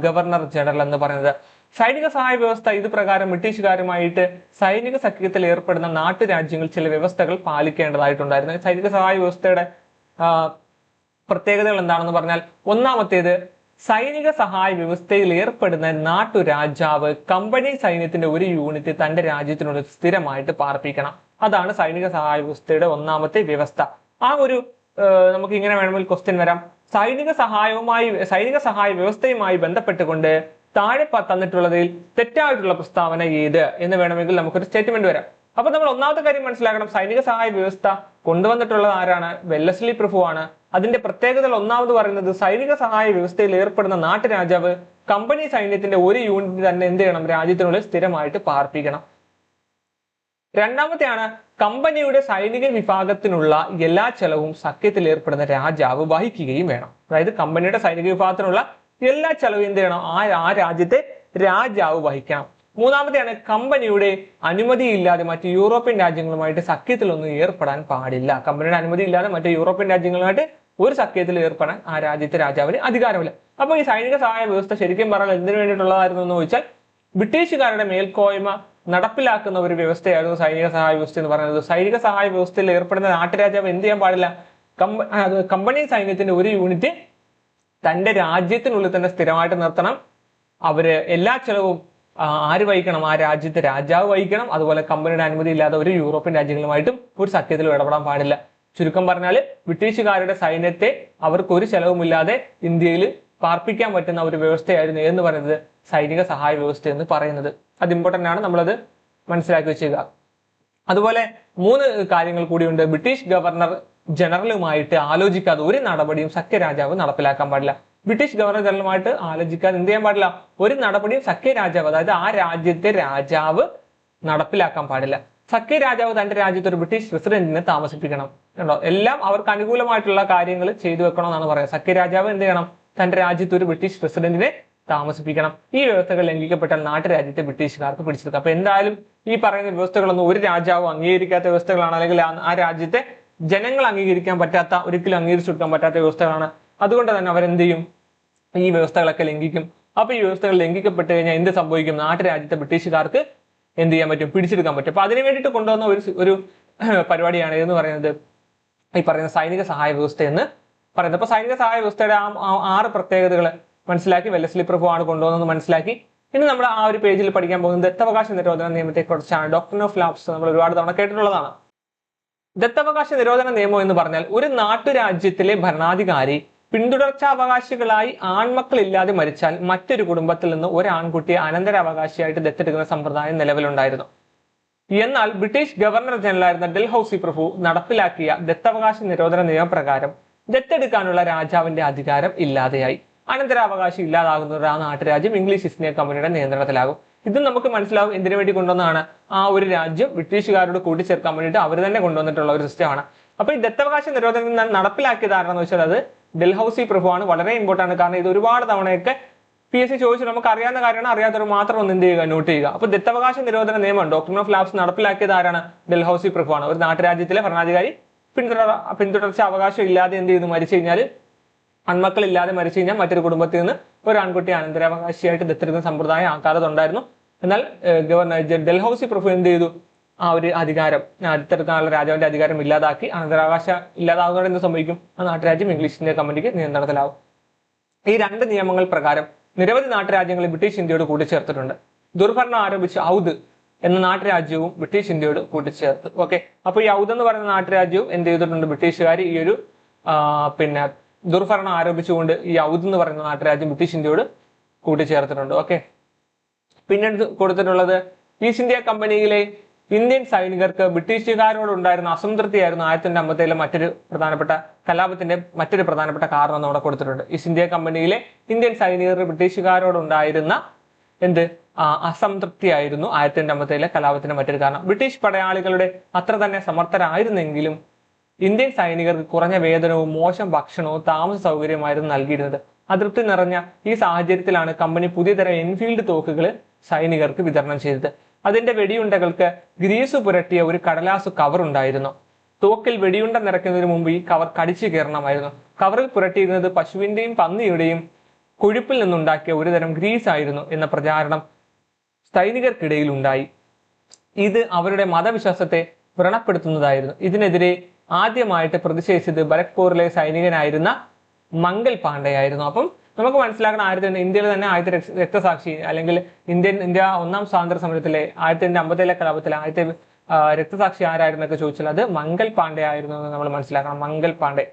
ഗവർണർ ജനറൽ എന്ന് പറയുന്നത്. സൈനിക സഹായ വ്യവസ്ഥ ഇത് പ്രകാരം ബ്രിട്ടീഷുകാരുമായിട്ട് സൈനിക സഖ്യത്തിൽ ഏർപ്പെടുന്ന നാട്ടുരാജ്യങ്ങൾ ചില വ്യവസ്ഥകൾ പാലിക്കേണ്ടതായിട്ടുണ്ടായിരുന്നു. സൈനിക സഹായ വ്യവസ്ഥയുടെ പ്രത്യേകതകൾ എന്താണെന്ന് പറഞ്ഞാൽ, ഒന്നാമത്തേത്, സൈനിക സഹായ വ്യവസ്ഥയിൽ ഏർപ്പെടുന്ന നാട്ടുരാജാവ് കമ്പനി സൈന്യത്തിന്റെ ഒരു യൂണിറ്റ് തന്റെ രാജ്യത്തിനുള്ളിൽ സ്ഥിരമായിട്ട് പാർപ്പിക്കണം. അതാണ് സൈനിക സഹായ വ്യവസ്ഥയുടെ ഒന്നാമത്തെ വ്യവസ്ഥ. ആ ഒരു നമുക്ക് ഇങ്ങനെ വേണമെങ്കിൽ ക്വസ്റ്റ്യൻ വരാം. സൈനിക സഹായ വ്യവസ്ഥയുമായി ബന്ധപ്പെട്ടുകൊണ്ട് താഴെ തന്നിട്ടുള്ളതിൽ തെറ്റായിട്ടുള്ള പ്രസ്താവന ഏത് എന്ന് വേണമെങ്കിൽ നമുക്കൊരു സ്റ്റേറ്റ്മെന്റ് വരാം. അപ്പൊ നമ്മൾ ഒന്നാമത്തെ കാര്യം മനസ്സിലാക്കണം, സൈനിക സഹായ വ്യവസ്ഥ കൊണ്ടുവന്നിട്ടുള്ളത് ആരാണ്? വെല്ലസ്ലി പ്രഭു ആണ്. അതിന്റെ പ്രത്യേകതകൾ ഒന്നാമത് പറയുന്നത്, സൈനിക സഹായ വ്യവസ്ഥയിൽ ഏർപ്പെടുന്ന നാട്ടുരാജാവ് കമ്പനി സൈന്യത്തിന്റെ ഒരു യൂണിറ്റ് തന്നെ എന്ത് ചെയ്യണം? രാജ്യത്തിനുള്ളിൽ സ്ഥിരമായിട്ട് പാർപ്പിക്കണം. രണ്ടാമത്തെയാണ്, കമ്പനിയുടെ സൈനിക വിഭാഗത്തിനുള്ള എല്ലാ ചെലവും സഖ്യത്തിൽ ഏർപ്പെടുന്ന രാജാവ് വഹിക്കുകയും വേണം. അതായത് കമ്പനിയുടെ സൈനിക വിഭാഗത്തിനുള്ള എല്ലാ ചെലവും എന്ത് ചെയ്യണം? ആ രാജ്യത്തെ രാജാവ് വഹിക്കണം. മൂന്നാമത്തെയാണ്, കമ്പനിയുടെ അനുമതിയില്ലാതെ മറ്റ് യൂറോപ്യൻ രാജ്യങ്ങളുമായിട്ട് സഖ്യത്തിലൊന്നും ഏർപ്പെടാൻ പാടില്ല. കമ്പനിയുടെ അനുമതി ഇല്ലാതെ മറ്റ് യൂറോപ്യൻ രാജ്യങ്ങളുമായിട്ട് ഒരു സഖ്യത്തിൽ ഏർപ്പെടാൻ ആ രാജ്യത്തെ രാജാവിന് അധികാരമില്ല. അപ്പൊ ഈ സൈനിക സഹായ വ്യവസ്ഥ ശരിക്കും പറഞ്ഞാൽ എന്തിനു വേണ്ടിയിട്ടുള്ളതായിരുന്നു എന്ന് ചോദിച്ചാൽ, ബ്രിട്ടീഷുകാരുടെ മേൽക്കോയ്മ നടപ്പിലാക്കുന്ന ഒരു വ്യവസ്ഥയായിരുന്നു സൈനിക സഹായ വ്യവസ്ഥ എന്ന് പറയുന്നത്. സൈനിക സഹായ വ്യവസ്ഥയിൽ ഏർപ്പെടുന്ന നാട്ടുരാജാവ് എന്ത് ചെയ്യാൻ പാടില്ല? കമ്പനി സൈന്യത്തിന്റെ ഒരു യൂണിറ്റ് തന്റെ രാജ്യത്തിനുള്ളിൽ തന്നെ സ്ഥിരമായിട്ട് നിർത്തണം. അവര് എല്ലാ ചെലവും ആര് വഹിക്കണം? ആ രാജ്യത്തെ രാജാവ് വഹിക്കണം. അതുപോലെ കമ്പനിയുടെ അനുമതി ഇല്ലാതെ ഒരു യൂറോപ്യൻ രാജ്യങ്ങളുമായിട്ടും ഒരു സഖ്യത്തിൽ ഇടപെടാൻ പാടില്ല. ചുരുക്കം പറഞ്ഞാൽ ബ്രിട്ടീഷുകാരുടെ സൈന്യത്തെ അവർക്ക് ഒരു ചെലവുമില്ലാതെ ഇന്ത്യയിൽ പാർപ്പിക്കാൻ പറ്റുന്ന ഒരു വ്യവസ്ഥയായിരുന്നു എന്ന് പറയുന്നത് സൈനിക സഹായ വ്യവസ്ഥ എന്ന് പറയുന്നത്. അത് ഇമ്പോർട്ടന്റ് ആണ്, നമ്മളത് മനസ്സിലാക്കി വെച്ചേക്കുക. അതുപോലെ 3 കാര്യങ്ങൾ കൂടിയുണ്ട്. ബ്രിട്ടീഷ് ഗവർണർ ജനറലുമായിട്ട് ആലോചിക്കാതെ ഒരു നടപടിയും സഖ്യരാജാവ് നടപ്പിലാക്കാൻ പാടില്ല. ബ്രിട്ടീഷ് ഗവർണർ ജനറലുമായിട്ട് ആലോചിക്കാതെ എന്ത് ചെയ്യാൻ പാടില്ല? ഒരു നടപടിയും സഖ്യരാജാവ്, അതായത് ആ രാജ്യത്തെ രാജാവ് നടപ്പിലാക്കാൻ പാടില്ല. സഖ്യരാജാവ് തന്റെ രാജ്യത്ത് ഒരു ബ്രിട്ടീഷ് പ്രസിഡന്റിനെ താമസിപ്പിക്കണം. കണ്ടോ, എല്ലാം അവർക്ക് അനുകൂലമായിട്ടുള്ള കാര്യങ്ങൾ ചെയ്തു വെക്കണം എന്നാണ് പറയുന്നത്. സഖ്യരാജാവ് എന്ത് ചെയ്യണം? തന്റെ രാജ്യത്ത് ഒരു ബ്രിട്ടീഷ് പ്രസിഡന്റിനെ താമസിപ്പിക്കണം. ഈ വ്യവസ്ഥകൾ ലംഘിക്കപ്പെട്ടാൽ നാട്ടുരാജ്യത്തെ ബ്രിട്ടീഷുകാർക്ക് പിടിച്ചെടുക്കാം. അപ്പൊ എന്തായാലും ഈ പറയുന്ന വ്യവസ്ഥകളൊന്നും ഒരു രാജാവും അംഗീകരിക്കാത്ത വ്യവസ്ഥകളാണ്, അല്ലെങ്കിൽ ആ രാജ്യത്തെ ജനങ്ങൾ അംഗീകരിക്കാൻ പറ്റാത്ത, ഒരിക്കലും അംഗീകരിച്ചു കൊടുക്കാൻ പറ്റാത്ത വ്യവസ്ഥകളാണ്. അതുകൊണ്ട് തന്നെ അവരെന്ത് ചെയ്യും? ഈ വ്യവസ്ഥകളൊക്കെ ലംഘിക്കും. അപ്പൊ ഈ വ്യവസ്ഥകൾ ലംഘിക്കപ്പെട്ട് കഴിഞ്ഞാൽ എന്ത് സംഭവിക്കും? നാട്ടുരാജ്യത്തെ ബ്രിട്ടീഷുകാർക്ക് എന്ത് ചെയ്യാൻ പറ്റും? പിടിച്ചെടുക്കാൻ പറ്റും. അപ്പൊ അതിനു വേണ്ടിയിട്ട് കൊണ്ടുവന്ന ഒരു പരിപാടിയാണ് എന്ന് പറയുന്നത് ഈ പറയുന്ന സൈനിക സഹായ വ്യവസ്ഥ എന്ന് പറയുന്നത്. അപ്പൊ സൈനിക സഹായ വ്യവസ്ഥയുടെ 6 പ്രത്യേകതകൾ മനസ്സിലാക്കി. വെല്ലസ്ലി പ്രഭു ആണ് കൊണ്ടുവന്നത് മനസ്സിലാക്കി. ഇനി നമ്മൾ ആ ഒരു പേജിൽ പഠിക്കാൻ പോകുന്നത് ദത്തവകാശ നിരോധന നിയമത്തെ കുറിച്ചാണ്. ഡോക്ട്രിൻ ഓഫ് ലാപ്സ് നമ്മൾ ഒരുപാട് തവണ കേട്ടിട്ടുള്ളതാണ്. ദത്തവകാശ നിരോധന നിയമം എന്ന് പറഞ്ഞാൽ, ഒരു നാട്ടുരാജ്യത്തിലെ ഭരണാധികാരി പിന്തുടർച്ചാവകാശികളായി ആൺമക്കൾ ഇല്ലാതെ മരിച്ചാൽ മറ്റൊരു കുടുംബത്തിൽ നിന്ന് ഒരു ആൺകുട്ടിയെ അനന്തരാവകാശിയായിട്ട് ദത്തെടുക്കുന്ന സമ്പ്രദായം നിലവിലുണ്ടായിരുന്നു. എന്നാൽ ബ്രിട്ടീഷ് ഗവർണർ ജനറലായിരുന്ന ഡൽഹൌസി പ്രഭു നടപ്പിലാക്കിയ ദത്തവകാശ നിരോധന നിയമപ്രകാരം ദത്തെടുക്കാനുള്ള രാജാവിന്റെ അധികാരം ഇല്ലാതെയായി. അനന്തരാവകാശം ഇല്ലാതാകുന്ന ആ നാട്ടുരാജ്യം ഇംഗ്ലീഷ് ഈസ്റ്റ് ഇന്ത്യ കമ്പനിയുടെ നിയന്ത്രണത്തിലാകും. ഇതും നമുക്ക് മനസ്സിലാവും എന്തിനു വേണ്ടി കൊണ്ടുവന്നതാണ്? ആ ഒരു രാജ്യം ബ്രിട്ടീഷുകാരോട് കൂട്ടിച്ചേർക്കാൻ വേണ്ടിയിട്ട് അവർ തന്നെ കൊണ്ടുവന്നിട്ടുള്ള ഒരു സിസ്റ്റമാണ്. അപ്പൊ ഈ ദത്തവകാശ നിരോധനം നടപ്പിലാക്കിയത് ആരാണെന്ന് വെച്ചാൽ അത് ഡൽഹൌസി പ്രഭുവാണ്. വളരെ ഇമ്പോർട്ടന്റ് ആണ്, കാരണം ഇത് ഒരുപാട് തവണയൊക്കെ PSC ചോദിച്ചു. നമുക്ക് അറിയാവുന്ന കാര്യമാണ്, അറിയാത്തവർ മാത്രം ഒന്ന് എന്ത് ചെയ്യുക? നോട്ട് ചെയ്യുക. അപ്പൊ ദത്തവകാശ നിരോധന നിയമം ഡോക്ട്രിൻ ഓഫ് ലാപ്സ് നടപ്പിലാക്കിയത് ആരാണ്? ഡൽഹൌസി പ്രഭുവാണ്. ഒരു നാട്ടുരാജ്യത്തിലെ ഭരണാധികാരി പിന്തുടർച്ച അവകാശം ഇല്ലാതെ എന്ത് ചെയ്യുന്നു? മരിച്ചു കഴിഞ്ഞാൽ, ആൺമക്കൾ ഇല്ലാതെ മരിച്ചു കഴിഞ്ഞാൽ മറ്റൊരു കുടുംബത്തിൽ നിന്ന് ഒരു ആൺകുട്ടി അനന്തരാവകാശിയായിട്ട് ദത്തെടുക്കുന്ന സമ്പ്രദായം ആക്കാതെ ഉണ്ടായിരുന്നു. എന്നാൽ ഡൽഹൌസി പ്രഭു എന്ത് ചെയ്തു? ആ ഒരു അധികാരം, ദത്തെടുക്കാനുള്ള രാജാവിന്റെ അധികാരം ഇല്ലാതാക്കി. അനന്തരാവകാശം ഇല്ലാതാകുന്നതോടെ എന്ത് സംഭവിക്കും? ആ നാട്ടുരാജ്യം ഇംഗ്ലീഷ് ഇന്ത്യ കമ്പനിക്ക് നിയന്ത്രണത്തിലാവും. ഈ 2 നിയമങ്ങൾ പ്രകാരം നിരവധി നാട്ടുരാജ്യങ്ങൾ ബ്രിട്ടീഷ് ഇന്ത്യയോട് കൂട്ടിച്ചേർത്തിട്ടുണ്ട്. ദുർഭരണം ആരോപിച്ച് ഔദ് എന്ന നാട്ടുരാജ്യവും ബ്രിട്ടീഷ് ഇന്ത്യയോട് കൂട്ടിച്ചേർത്ത്. ഓക്കെ, അപ്പൊ ഈ ഔദ് എന്ന് പറയുന്ന നാട്ടുരാജ്യവും എന്ത് ചെയ്തിട്ടുണ്ട്? ബ്രിട്ടീഷുകാർ ഈ ഒരു ദുർഭരണം ആരോപിച്ചുകൊണ്ട് ഈ ഔദ് എന്ന് പറയുന്ന നാട്ടുരാജ്യം ബ്രിട്ടീഷ് ഇന്ത്യയോട് കൂട്ടിച്ചേർത്തിട്ടുണ്ട്. ഓക്കെ, പിന്നെ കൊടുത്തിട്ടുള്ളത് ഈസ്റ്റ് ഇന്ത്യ കമ്പനിയിലെ ഇന്ത്യൻ സൈനികർക്ക് ബ്രിട്ടീഷുകാരോടുണ്ടായിരുന്ന അസംതൃപ്തിയായിരുന്നു 1957 മറ്റൊരു പ്രധാനപ്പെട്ട കലാപത്തിന്റെ മറ്റൊരു പ്രധാനപ്പെട്ട കാരണം എന്ന് അവിടെ കൊടുത്തിട്ടുണ്ട്. ഈസ്റ്റ് ഇന്ത്യ കമ്പനിയിലെ ഇന്ത്യൻ സൈനികർ ബ്രിട്ടീഷുകാരോടുണ്ടായിരുന്ന അസംതൃപ്തിയായിരുന്നു 1957 കലാപത്തിന്റെ മറ്റൊരു കാരണം. ബ്രിട്ടീഷ് പടയാളികളുടെ അത്ര തന്നെ സമർത്ഥരായിരുന്നെങ്കിലും ഇന്ത്യൻ സൈനികർക്ക് കുറഞ്ഞ വേതനവും മോശം ഭക്ഷണവും താമസ സൗകര്യമായിരുന്നു നൽകിയിരുന്നത്. അതൃപ്തി നിറഞ്ഞ ഈ സാഹചര്യത്തിലാണ് കമ്പനി പുതിയ തരം എൻഫീൽഡ് തോക്കുകൾ സൈനികർക്ക് വിതരണം ചെയ്തത്. അതിന്റെ വെടിയുണ്ടകൾക്ക് ഗ്രീസ് പുരട്ടിയ ഒരു കടലാസു കവർ ഉണ്ടായിരുന്നു. തോക്കിൽ വെടിയുണ്ട നിറയ്ക്കുന്നതിന് മുമ്പ് ഈ കവർ കടിച്ചു കയറണമായിരുന്നു. കവറിൽ പുരട്ടിയിരുന്നത് പശുവിന്റെയും പന്നിയുടെയും കൊഴുപ്പിൽ നിന്നുണ്ടാക്കിയ ഒരുതരം ഗ്രീസ് ആയിരുന്നു എന്ന പ്രചാരണം സൈനികർക്കിടയിൽ ഉണ്ടായി. ഇത് അവരുടെ മതവിശ്വാസത്തെ വ്രണപ്പെടുത്തുന്നതായിരുന്നു. ഇതിനെതിരെ ആദ്യമായിട്ട് പ്രതിഷേധിച്ചത് ബരക്പൂറിലെ സൈനികനായിരുന്ന മംഗൽ പാണ്ഡെ ആയിരുന്നു. അപ്പം നമുക്ക് മനസ്സിലാക്കണം, ഇന്ത്യയിൽ തന്നെ ആദ്യത്തെ രക്തസാക്ഷി അല്ലെങ്കിൽ ഇന്ത്യ ഒന്നാം സ്വാതന്ത്ര്യ സമരത്തിലെ 1857 കലാപത്തിലെ ആദ്യത്തെ രക്തസാക്ഷി ആരായിരുന്നൊക്കെ ചോദിച്ചാൽ അത് മംഗൽ പാണ്ഡെ ആയിരുന്നു എന്ന് നമ്മൾ മനസ്സിലാക്കണം. മംഗൽ പാണ്ഡെ.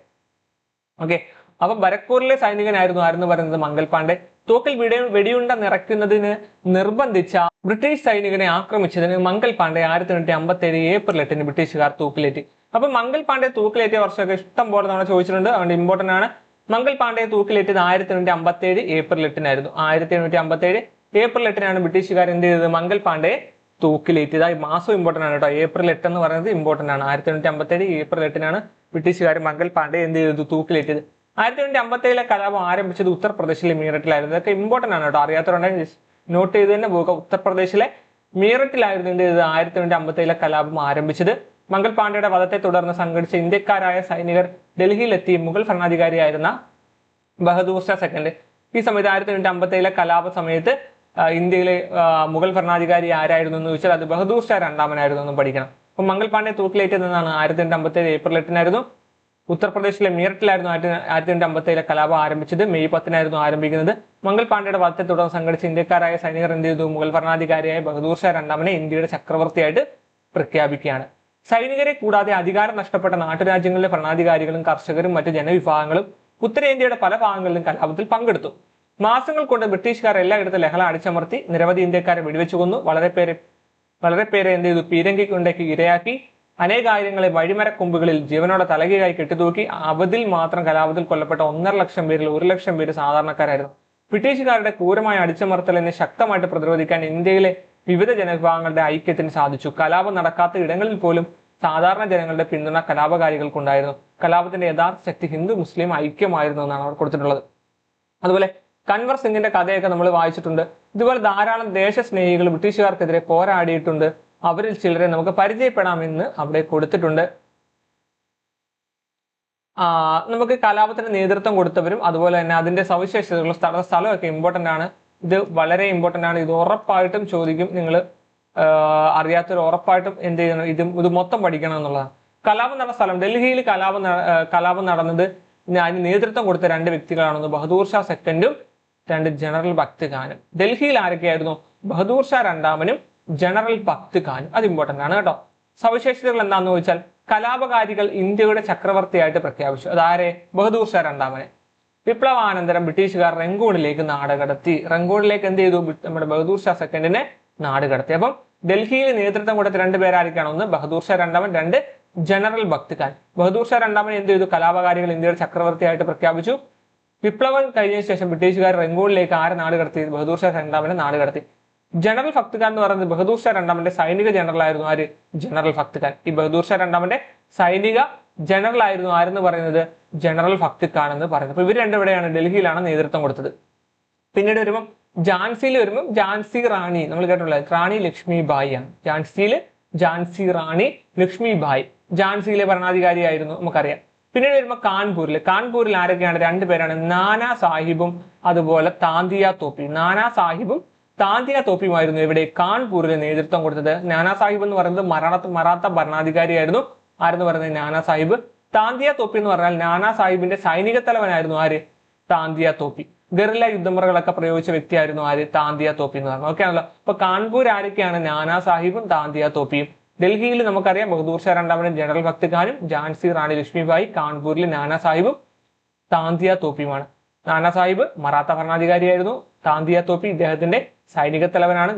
ഓക്കെ, അപ്പൊ ബരക്പൂരിലെ സൈനികനായിരുന്നു ആരെന്ന് പറയുന്നത് മംഗൽ പാണ്ഡെ. തോക്കിൽ വെടിയുണ്ട നിറയ്ക്കുന്നതിന് നിർബന്ധിച്ച ബ്രിട്ടീഷ് സൈനികനെ ആക്രമിച്ചതിന് മംഗൽ പാണ്ഡെ 1857 ഏപ്രിൽ 8 ബ്രിട്ടീഷുകാർ തൂക്കിലേറ്റി. അപ്പൊ മംഗൽ പാണ്ഡെ തൂക്കിലേറ്റിയ വർഷമൊക്കെ ഇഷ്ടം പോലെ തവണ ചോദിച്ചിട്ടുണ്ട്, അതുകൊണ്ട് ഇമ്പോർട്ടന്റ് ആണ്. മംഗൽ പാണ്ഡെ തൂക്കിലേറ്റത് 1857 ഏപ്രിൽ 8 1857 ഏപ്രിൽ 8 ബ്രിട്ടീഷുകാർ എന്ത് ചെയ്തത്? മംഗൽ പാണ്ഡെ തൂക്കിലേറ്റിയത്. ഈ മാസം ഇമ്പോർട്ടന്റ് ആണ് കേട്ടോ. ഏപ്രിൽ 8 എന്ന് പറയുന്നത് ഇമ്പോർട്ടന്റ് ആണ്. 1857 ഏപ്രിൽ 8 ബ്രിട്ടീഷുകാർ മംഗൽ പാണ്ഡെ എന്ത് ചെയ്തു? തൂക്കിലേറ്റിയത്. 1857 കലാപം ആരംഭിച്ചത് ഉത്തർപ്രദേശിലെ മീററ്റിലായിരുന്നു. ഇതൊക്കെ ഇമ്പോർട്ടന്റ് ആണ് കേട്ടോ. അറിയാത്തവരുണ്ടെങ്കിൽ നോട്ട് ചെയ്ത് തന്നെ പോകുക. ഉത്തർപ്രദേശിലെ മീററ്റിലായിരുന്നു എന്ത് ചെയ്തത്? 1857 കലാപം ആരംഭിച്ചത്. മംഗൽ പാണ്ഡെയുടെ വധത്തെ തുടർന്ന് സംഘടിച്ച ഇന്ത്യക്കാരായ സൈനികർ ഡൽഹിയിലെത്തി മുഗൾ ഭരണാധികാരിയായിരുന്ന ബഹദൂർ ഷാ സെക്കൻഡ്. ഈ സമയത്ത് 1857 കലാപ സമയത്ത് ഇന്ത്യയിലെ മുഗൾ ഭരണാധികാരി ആരായിരുന്നു എന്ന് ചോദിച്ചാൽ അത് ബഹദൂർ ഷാ രണ്ടാമനായിരുന്നു എന്ന് പഠിക്കണം. അപ്പൊ മംഗൽ പാണ്ഡെ തൂക്കിലേറ്റതെന്നാണ് 1857 ഏപ്രിൽ 8 ഉത്തർപ്രദേശിലെ മീററ്റിലായിരുന്നു 1857 കലാപം ആരംഭിച്ചത്. മെയ് 10 ആരംഭിക്കുന്നത്. മംഗൽ പാണ്ഡെയുടെ വധത്തെ തുടർന്ന് സംഘടിച്ച ഇന്ത്യക്കാരായ സൈനികർ എന്ത് ചെയ്തു? മുഗൾ ഭരണാധികാരിയായ ബഹദൂർ ഷാ രണ്ടാമനെ ഇന്ത്യയുടെ ചക്രവർത്തിയായിട്ട് പ്രഖ്യാപിക്കുകയാണ്. സൈനികരെ കൂടാതെ അധികാരം നഷ്ടപ്പെട്ട നാട്ടുരാജ്യങ്ങളിലെ ഭരണാധികാരികളും കർഷകരും മറ്റ് ജനവിഭാഗങ്ങളും ഉത്തരേന്ത്യയുടെ പല ഭാഗങ്ങളിലും കലാപത്തിൽ പങ്കെടുത്തു. മാസങ്ങൾ കൊണ്ട് ബ്രിട്ടീഷുകാർ എല്ലായിടത്തും ലഹള അടിച്ചമർത്തി നിരവധി ഇന്ത്യക്കാരെ വെടിവെച്ചു കൊന്നു. വളരെ പേരെ എന്ത് ചെയ്തു? പീരങ്കിക്കുണ്ടയ്ക്ക് ഇരയാക്കി. അനേകായിരങ്ങളെ വഴിമരക്കൊമ്പുകളിൽ ജീവനോടെ തലകീഴായി കെട്ടിത്തൂക്കി. അവധിൽ മാത്രം കലാപത്തിൽ കൊല്ലപ്പെട്ട 1.5 ലക്ഷം പേരിൽ 1 ലക്ഷം പേര് സാധാരണക്കാരായിരുന്നു. ബ്രിട്ടീഷുകാരുടെ ക്രൂരമായ അടിച്ചമർത്തലിനെ ശക്തമായിട്ട് പ്രതിരോധിക്കാൻ ഇന്ത്യയിലെ വിവിധ ജനവിഭാഗങ്ങളുടെ ഐക്യത്തിന് സാധിച്ചു. കലാപം നടക്കാത്ത ഇടങ്ങളിൽ പോലും സാധാരണ ജനങ്ങളുടെ പിന്തുണ കലാപകാരികൾക്കുണ്ടായിരുന്നു. കലാപത്തിന്റെ യഥാർത്ഥ ശക്തി ഹിന്ദു മുസ്ലിം ഐക്യമായിരുന്നു എന്നാണ് അവർ കൊടുത്തിട്ടുള്ളത്. അതുപോലെ കൻവർ സിംഗിന്റെ കഥയൊക്കെ നമ്മൾ വായിച്ചിട്ടുണ്ട്. ഇതുപോലെ ധാരാളം ദേശസ്നേഹികൾ ബ്രിട്ടീഷുകാർക്കെതിരെ പോരാടിയിട്ടുണ്ട്. അവരിൽ ചിലരെ നമുക്ക് പരിചയപ്പെടാമെന്ന് അവിടെ കൊടുത്തിട്ടുണ്ട്. നമുക്ക് കലാപത്തിന് നേതൃത്വം കൊടുത്തവരും അതുപോലെ തന്നെ അതിന്റെ സവിശേഷതകളും സ്ഥലമൊക്കെ ഇമ്പോർട്ടന്റ് ആണ്. ഇത് വളരെ ഇമ്പോർട്ടന്റ് ആണ്. ഇത് ഉറപ്പായിട്ടും ചോദിക്കും. നിങ്ങൾ അറിയാത്തൊരു ഉറപ്പായിട്ടും എന്ത് ചെയ്യണം? ഇത് മൊത്തം പഠിക്കണം എന്നുള്ളതാണ്. കലാപം നടന്ന സ്ഥലം ഡൽഹിയിൽ. കലാപം നടന്നത് അതിന് നേതൃത്വം കൊടുത്ത 2 വ്യക്തികളാണെന്ന് ബഹദൂർ ഷാ സെക്കൻഡും 2 ജനറൽ ഭക്ത് ഖാനും. ഡൽഹിയിൽ ആരൊക്കെയായിരുന്നു? ബഹദൂർ ഷാ രണ്ടാമനും ജനറൽ ഭക്ത് ഖാനും. അത് ഇമ്പോർട്ടന്റ് ആണ് കേട്ടോ. സവിശേഷതകൾ എന്താണെന്ന് ചോദിച്ചാൽ കലാപകാരികൾ ഇന്ത്യയുടെ ചക്രവർത്തിയായിട്ട് പ്രഖ്യാപിച്ചു. അതാരെ? ബഹദൂർ ഷാ രണ്ടാമനെ. വിപ്ലവാനന്തരം ബ്രിട്ടീഷുകാർ റംഗൂണിലേക്ക് നാടുകടത്തി. റംഗൂണിലേക്ക് എന്ത് ചെയ്തു? നമ്മുടെ ബഹദൂർ ഷാ സെക്കൻഡിനെ നാടുകടത്തി. അപ്പം ഡൽഹിയിൽ നേതൃത്വം കൊടുത്ത 2 പേരായിരിക്കാണ്. ഒന്ന് ബഹദൂർ ഷാ രണ്ടാമൻ, 2 ജനറൽ ഭക്ത് ഖാൻ. ബഹദൂർ ഷാ രണ്ടാമൻ എന്ത് ചെയ്തു? കലാപകാരികൾ ഇന്ത്യയുടെ ചക്രവർത്തിയായിട്ട് പ്രഖ്യാപിച്ചു. വിപ്ലവം കഴിഞ്ഞ ശേഷം ബ്രിട്ടീഷുകാർ റംഗൂണിലേക്ക് ആരെ നാടുകടത്തി? ബഹദൂർ ഷാ രണ്ടാമനെ നാടുകടത്തി. ജനറൽ ഭക്ത് ഖാൻ എന്ന് പറയുന്നത് ബഹദൂർ ഷാ രണ്ടാമന്റെ സൈനിക ജനറൽ ആയിരുന്നു. ആര്? ജനറൽ ഭക്ത് ഖാൻ. ഈ ബഹദൂർ ഷാ രണ്ടാമന്റെ സൈനിക ജനറൽ ആയിരുന്നു ആരെന്ന് പറയുന്നത്? ജനറൽ ഭക്ത് ഖാൻ എന്ന് പറയുന്നത്. അപ്പൊ ഇവർ രണ്ടുപേരെയാണ് ഡൽഹിയിലാണ് നേതൃത്വം കൊടുത്തത്. പിന്നീട് വരുമ്പോൾ ഝാൻസിയിൽ വരുമ്പോൾ ഝാൻസി റാണി നമ്മൾ കേട്ടിട്ടുള്ള റാണി ലക്ഷ്മി ബായി ആണ്. ഝാൻസി റാണി ലക്ഷ്മി ബായി ഝാൻസിയിലെ ഭരണാധികാരിയായിരുന്നു, നമുക്കറിയാം. പിന്നീട് വരുമ്പോൾ കാൺപൂരിൽ ആരൊക്കെയാണ്? 2 പേരാണ്. നാനാ സാഹിബും അതുപോലെ താന്തിയ തോപ്പിയും. നാനാ സാഹിബും താന്തിയ തോപ്പിയുമായിരുന്നു ഇവിടെ കാൺപൂരിൽ നേതൃത്വം കൊടുത്തത്. നാനാ സാഹിബ് എന്ന് പറയുന്നത് മറാത്ത ഭരണാധികാരിയായിരുന്നു. ആരെന്ന് പറയുന്നത്? നാനാ സാഹിബ്. താന്തിയ തോപ്പി എന്ന് പറഞ്ഞാൽ നാനാ സാഹിബിന്റെ സൈനിക തലവനായിരുന്നു. ആര്? താന്തിയ തോപ്പി. ഗറില്ല യുദ്ധമുറകളൊക്കെ പ്രയോഗിച്ച വ്യക്തിയായിരുന്നു. ആര്? താന്തിയ തോപ്പി എന്ന് പറഞ്ഞു. ഓക്കെ ആണല്ലോ. അപ്പൊ കാൺപൂർ ആരൊക്കെയാണ്? നാനാ സാഹിബും താന്തിയ തോപ്പിയും. ഡൽഹിയിൽ നമുക്കറിയാം ബഹദൂർ ഷാ രണ്ടാമനും ജനറൽ ഭക്ത് ഖാനും. ഝാൻസി റാണി ലക്ഷ്മിബായി. കാൺപൂരിൽ നാനാ സാഹിബും താന്തിയ തോപ്പിയുമാണ്. നാനാ സാഹിബ് മറാത്ത ഭരണാധികാരിയായിരുന്നു. താന്തിയ തോപ്പി ഇദ്ദേഹത്തിന്റെ സൈനിക തലവനാണ്.